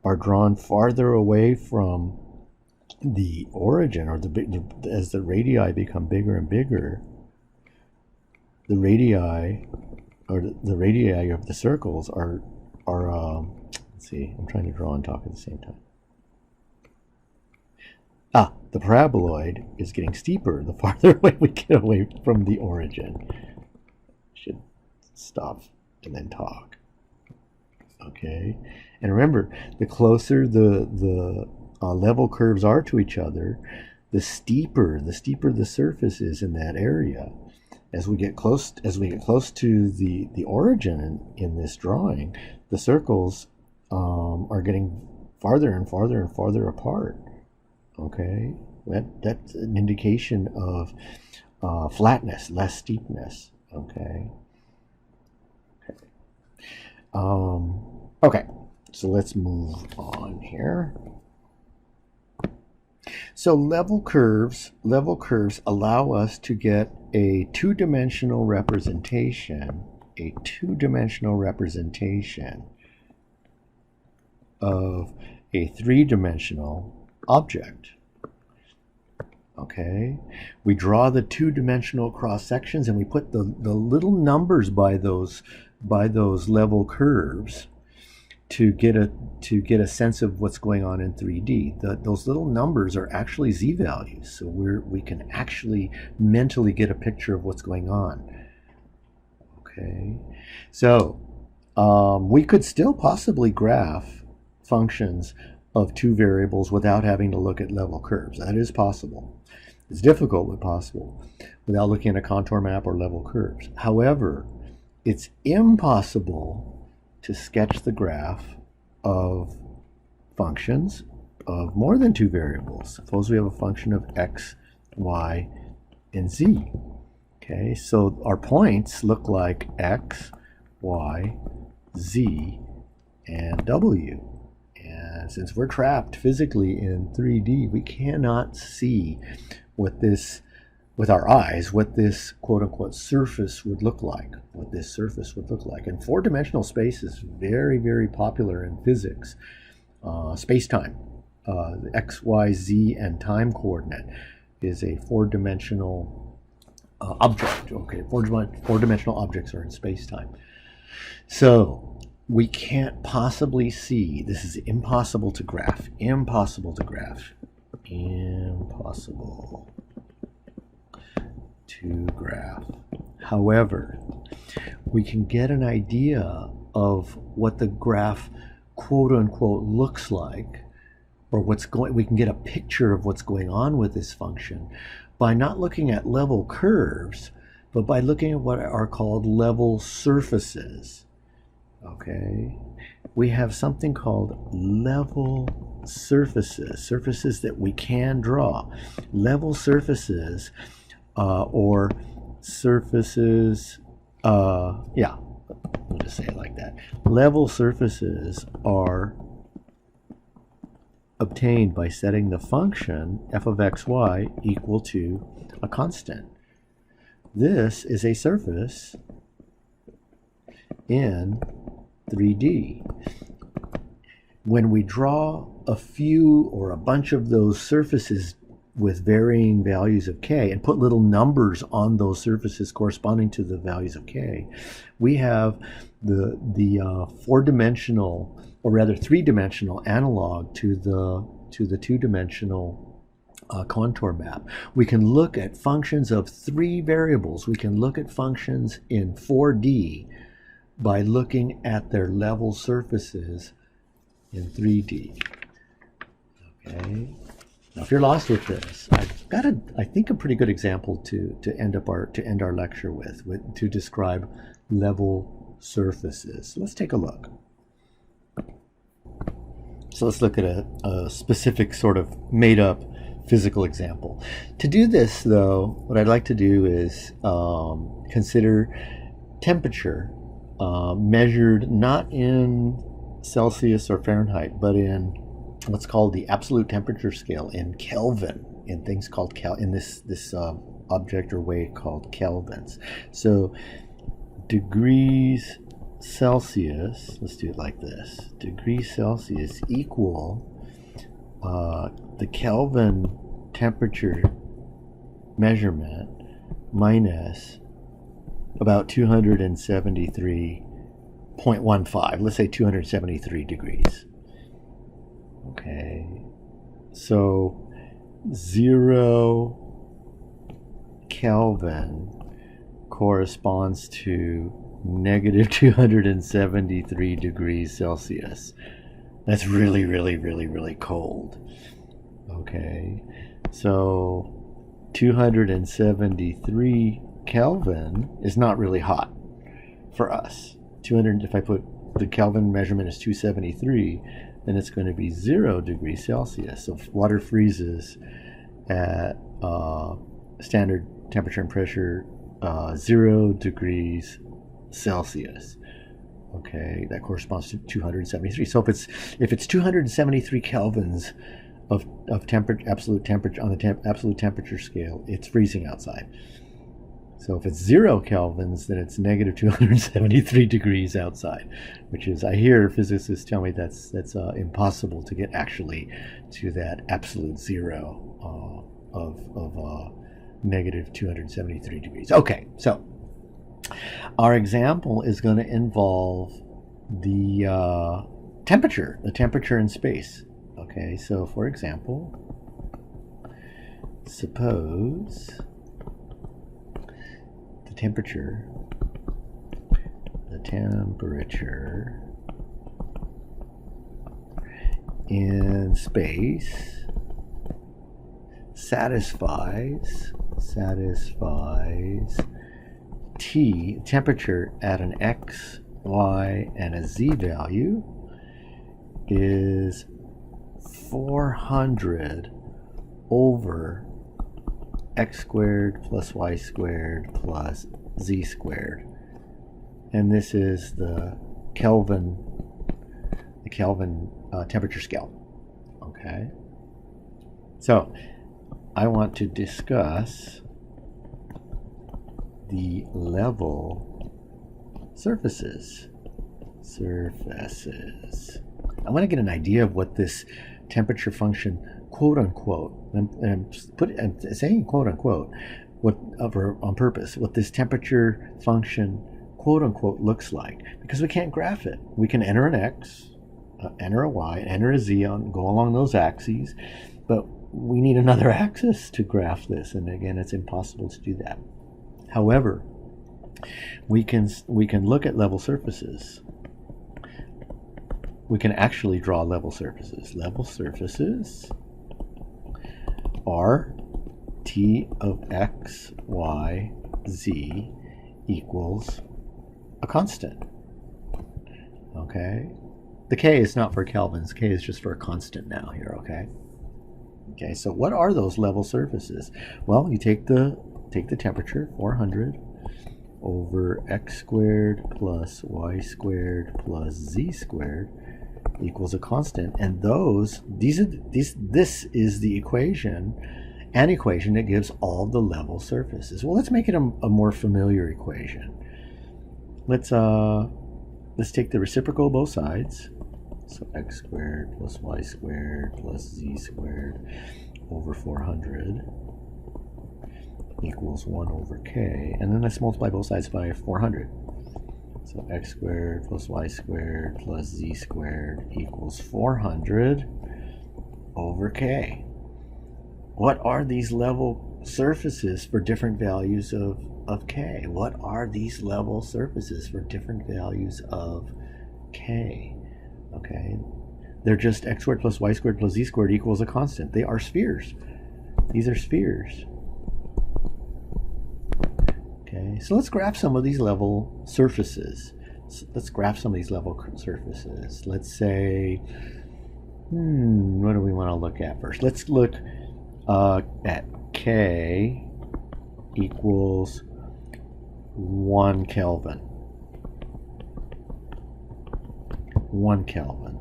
are drawn farther away from the origin, or as the radii become bigger and bigger, the radii of the circles are let's see, I'm trying to draw and talk at the same time. The paraboloid is getting steeper the farther away we get away from the origin. Should stop and then talk. Okay, and remember, the closer the level curves are to each other, the steeper the surface is in that area. As we get close to the origin in this drawing, the circles are getting farther and farther and farther apart. Okay, that's an indication of flatness, less steepness. Okay. Okay, so let's move on here. So level curves allow us to get a two-dimensional representation of a three-dimensional object. Okay, we draw the two-dimensional cross sections and we put the little numbers by those level curves to get a sense of what's going on in 3D. Those little numbers are actually z-values, so we can actually mentally get a picture of what's going on. Okay, so we could still possibly graph functions of two variables without having to look at level curves. That is possible. It's difficult, but possible, without looking at a contour map or level curves. However, it's impossible to sketch the graph of functions of more than two variables. Suppose we have a function of x, y, and z. Okay, so our points look like x, y, z, and w. And since we're trapped physically in 3D, we cannot see with our eyes what this quote-unquote surface would look like, And four-dimensional space is very, very popular in physics. Space-time, the x, y, z, and time coordinate is a four-dimensional object. Okay, four-dimensional objects are in space-time. So we can't possibly see, this is impossible to graph. However, we can get an idea of what the graph quote-unquote looks like, or we can get a picture of what's going on with this function by not looking at level curves, but by looking at what are called level surfaces. Okay, we have something called level surfaces that we can draw. Level surfaces or surfaces, yeah, we'll just say it like that. Level surfaces are obtained by setting the function f of xy equal to a constant. This is a surface in 3D. When we draw a few or a bunch of those surfaces with varying values of k and put little numbers on those surfaces corresponding to the values of k, we have the four-dimensional, or rather three-dimensional analog to the two-dimensional contour map. We can look at functions of three variables. We can look at functions in 4D by looking at their level surfaces in 3D. Okay. Now, if you're lost with this, I've got I think a pretty good example to end our lecture with to describe level surfaces. Let's take a look. So let's look at a specific sort of made-up physical example. To do this, though, what I'd like to do is consider temperature measured not in Celsius or Fahrenheit, but in what's called the absolute temperature scale in Kelvin, in things called in this object or way called kelvins. So degrees Celsius, let's do it like this, degrees Celsius equal the Kelvin temperature measurement minus about 273.15, let's say 273 degrees. Okay, so 0 Kelvin corresponds to negative 273 degrees Celsius. That's really, really, really, really cold. Okay, so 273 Kelvin is not really hot for us. 200, if I put the Kelvin measurement is 273, then it's going to be 0 degrees Celsius. So if water freezes at standard temperature and pressure 0 degrees Celsius. Okay, that corresponds to 273. So if it's 273 kelvins of temperature, absolute temperature on the absolute temperature scale, it's freezing outside. So if it's 0 kelvins, then it's negative 273 degrees outside, which is, I hear physicists tell me that's impossible to get actually to that absolute zero of negative 273 degrees. Okay, so our example is going to involve the temperature in space. Okay, so for example, suppose the temperature in space satisfies temperature at an x, y, and a z value is 400 over x squared plus y squared plus z squared. And this is the Kelvin temperature scale. Okay. So I want to discuss the level surfaces. I want to get an idea of what this temperature function, quote unquote, and I'm saying quote unquote, on purpose, what this temperature function, quote unquote, looks like, because we can't graph it. We can enter an x, enter a y, enter a z, go along those axes, but we need another axis to graph this, and again, it's impossible to do that. However, we can look at level surfaces. We can actually draw level surfaces. Level surfaces are T of x, y, z equals a constant. Okay? The K is not for kelvins. K is just for a constant now here, okay? Okay, so what are those level surfaces? Well, you take the temperature, 400, over x squared plus y squared plus z squared equals a constant, and this is the equation, an equation that gives all the level surfaces. Well, let's make it a more familiar equation. Let's take the reciprocal of both sides. So x squared plus y squared plus z squared over 400 equals 1 over k, and then let's multiply both sides by 400. So x squared plus y squared plus z squared equals 400 over k. What are these level surfaces for different values of k? What are these level surfaces for different values of k? Okay, they're just x squared plus y squared plus z squared equals a constant. They are spheres. These are spheres. Okay, so let's graph some of these level surfaces. Let's say, what do we want to look at first? Let's look at K equals 1 Kelvin. 1 Kelvin.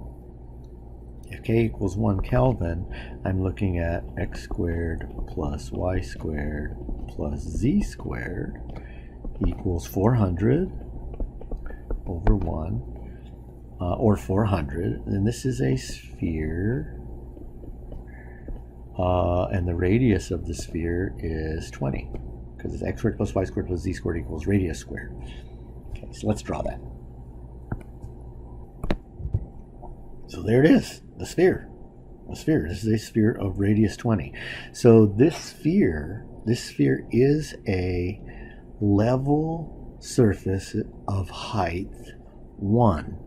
If K equals 1 Kelvin, I'm looking at x squared plus y squared plus z squared equals 400 over 1, or 400. And this is a sphere, and the radius of the sphere is 20, because it's x squared plus y squared plus z squared equals radius squared. Okay, so let's draw that. So there it is, the sphere. This is a sphere of radius 20. So this sphere is a level surface of height 1.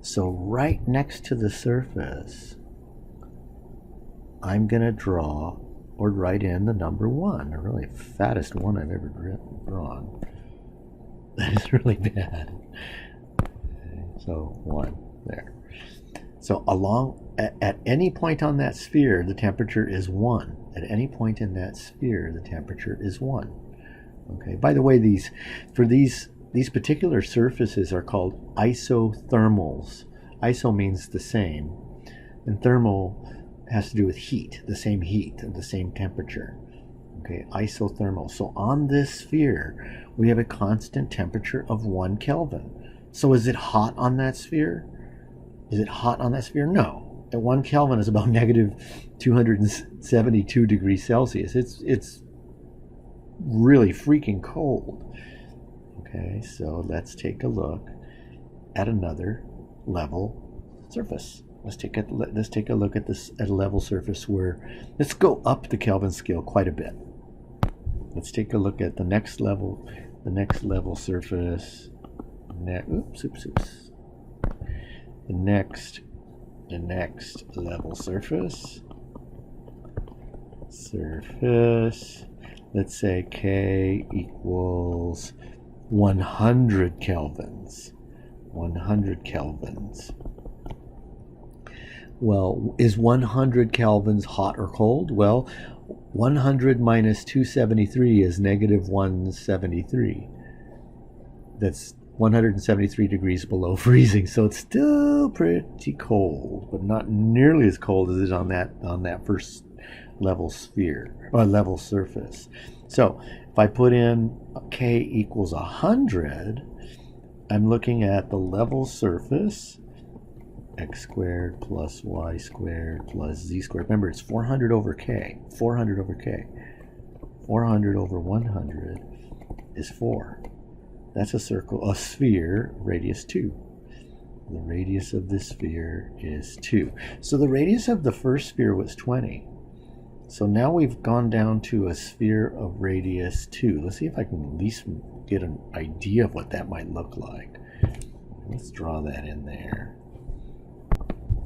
So right next to the surface, I'm going to draw or write in the number 1, the really fattest one I've ever drawn. That is really bad. Okay, so 1 there. So at any point on that sphere, the temperature is 1. At any point in that sphere, the temperature is 1. Okay. By the way, these particular surfaces are called isothermals. Iso means the same, and thermal has to do with heat, the same heat, the same temperature. Okay, isothermal. So on this sphere, we have a constant temperature of 1 Kelvin. So is it hot on that sphere? Is it hot on that sphere? No. At 1 Kelvin is about negative 272 degrees Celsius. It's really freaking cold. Okay, so let's take a look at another level surface. Let's take a look at this at a level surface where, let's go up the Kelvin scale quite a bit. Let's take a look at the next level surface. The next level surface. Let's say K equals 100 kelvins. 100 kelvins. Well, is 100 kelvins hot or cold? Well, 100 minus 273 is negative 173. That's 173 degrees below freezing, so it's still pretty cold, but not nearly as cold as it is on that first level sphere or level surface. So if I put in K equals 100, I'm looking at the level surface, x squared plus y squared plus z squared. Remember, it's 400 over K. 400 over K. 400 over 100 is 4. That's a sphere, radius 2. The radius of this sphere is 2. So the radius of the first sphere was 20. So now we've gone down to a sphere of radius 2. Let's see if I can at least get an idea of what that might look like. Let's draw that in there.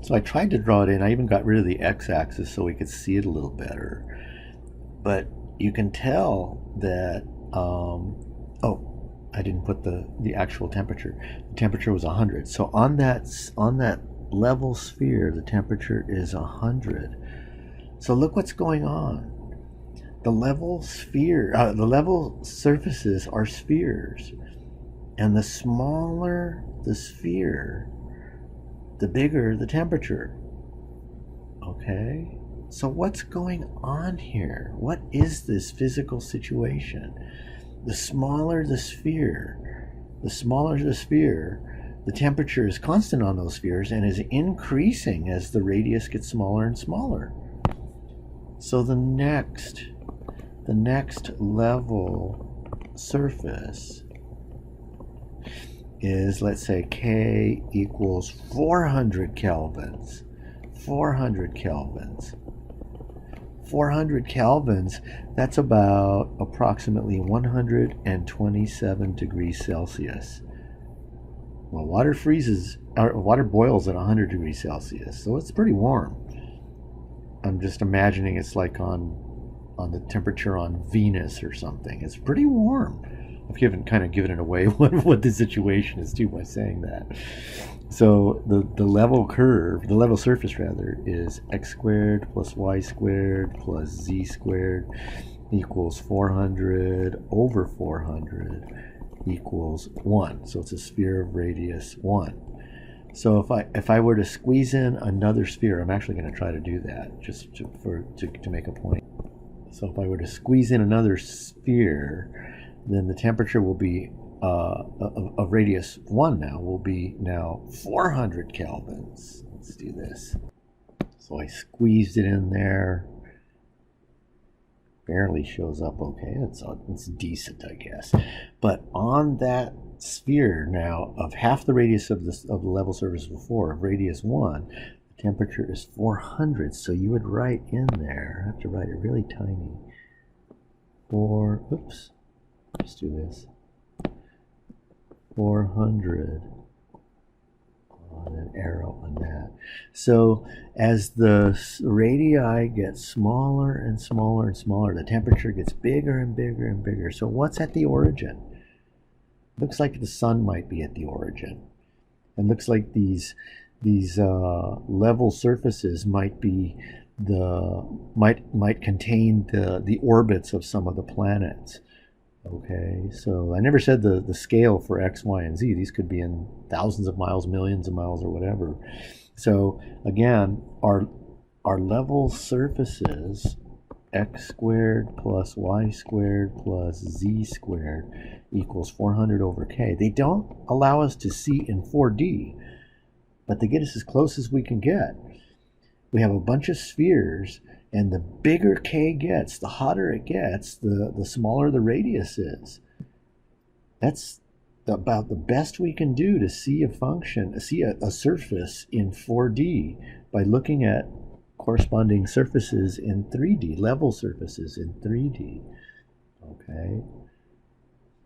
So I tried to draw it in. I even got rid of the x-axis so we could see it a little better. But you can tell that, I didn't put the actual temperature. The temperature was 100. So on that level sphere, the temperature is 100. So look what's going on. The level surfaces are spheres, and the smaller the sphere, the bigger the temperature. Okay? So what's going on here? What is this physical situation? The smaller the sphere, the temperature is constant on those spheres and is increasing as the radius gets smaller and smaller. So the next level surface is, let's say, K equals 400 kelvins. 400 kelvins. 400 kelvins, that's about approximately 127 degrees Celsius. Well, water boils at 100 degrees Celsius, so it's pretty warm. I'm just imagining it's like on the temperature on Venus or something. It's pretty warm. I've kind of given it away what the situation is too by saying that. So the level curve, the level surface rather, is x squared plus y squared plus z squared equals 400 over 400 equals 1. So it's a sphere of radius 1. So if I were to squeeze in another sphere, I'm actually going to try to do that just to make a point. So if I were to squeeze in another sphere, then the temperature will be of radius 1 now will be now 400 kelvins. Let's do this. So I squeezed it in there. Barely shows up okay. It's decent, I guess. But on that sphere now of half the radius of the level surface before, of radius 1, the temperature is 400. So you would write in there, I have to write it really tiny. Oops. Let's do this. 400 on an arrow on that. So as the radii get smaller and smaller and smaller, the temperature gets bigger and bigger and bigger. So what's at the origin? Looks like the sun might be at the origin. It looks like these level surfaces might be might contain the orbits of some of the planets. Okay, so I never said the scale for X, Y, and Z. These could be in thousands of miles, millions of miles, or whatever. So again, our level surfaces, x squared plus y squared plus z squared equals 400 over k. They don't allow us to see in 4D, but they get us as close as we can get. We have a bunch of spheres, and the bigger k gets, the hotter it gets, the smaller the radius is. That's about the best we can do to see a function, see a surface in 4D by looking at corresponding surfaces in 3D, level surfaces in 3D.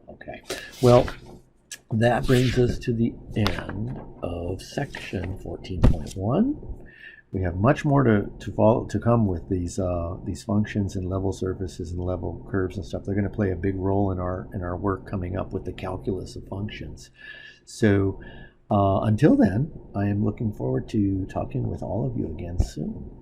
Okay. Well, that brings us to the end of section 14.1. We have much more to come with these functions and level surfaces and level curves and stuff. They're going to play a big role in our work coming up with the calculus of functions. So until then, I am looking forward to talking with all of you again soon.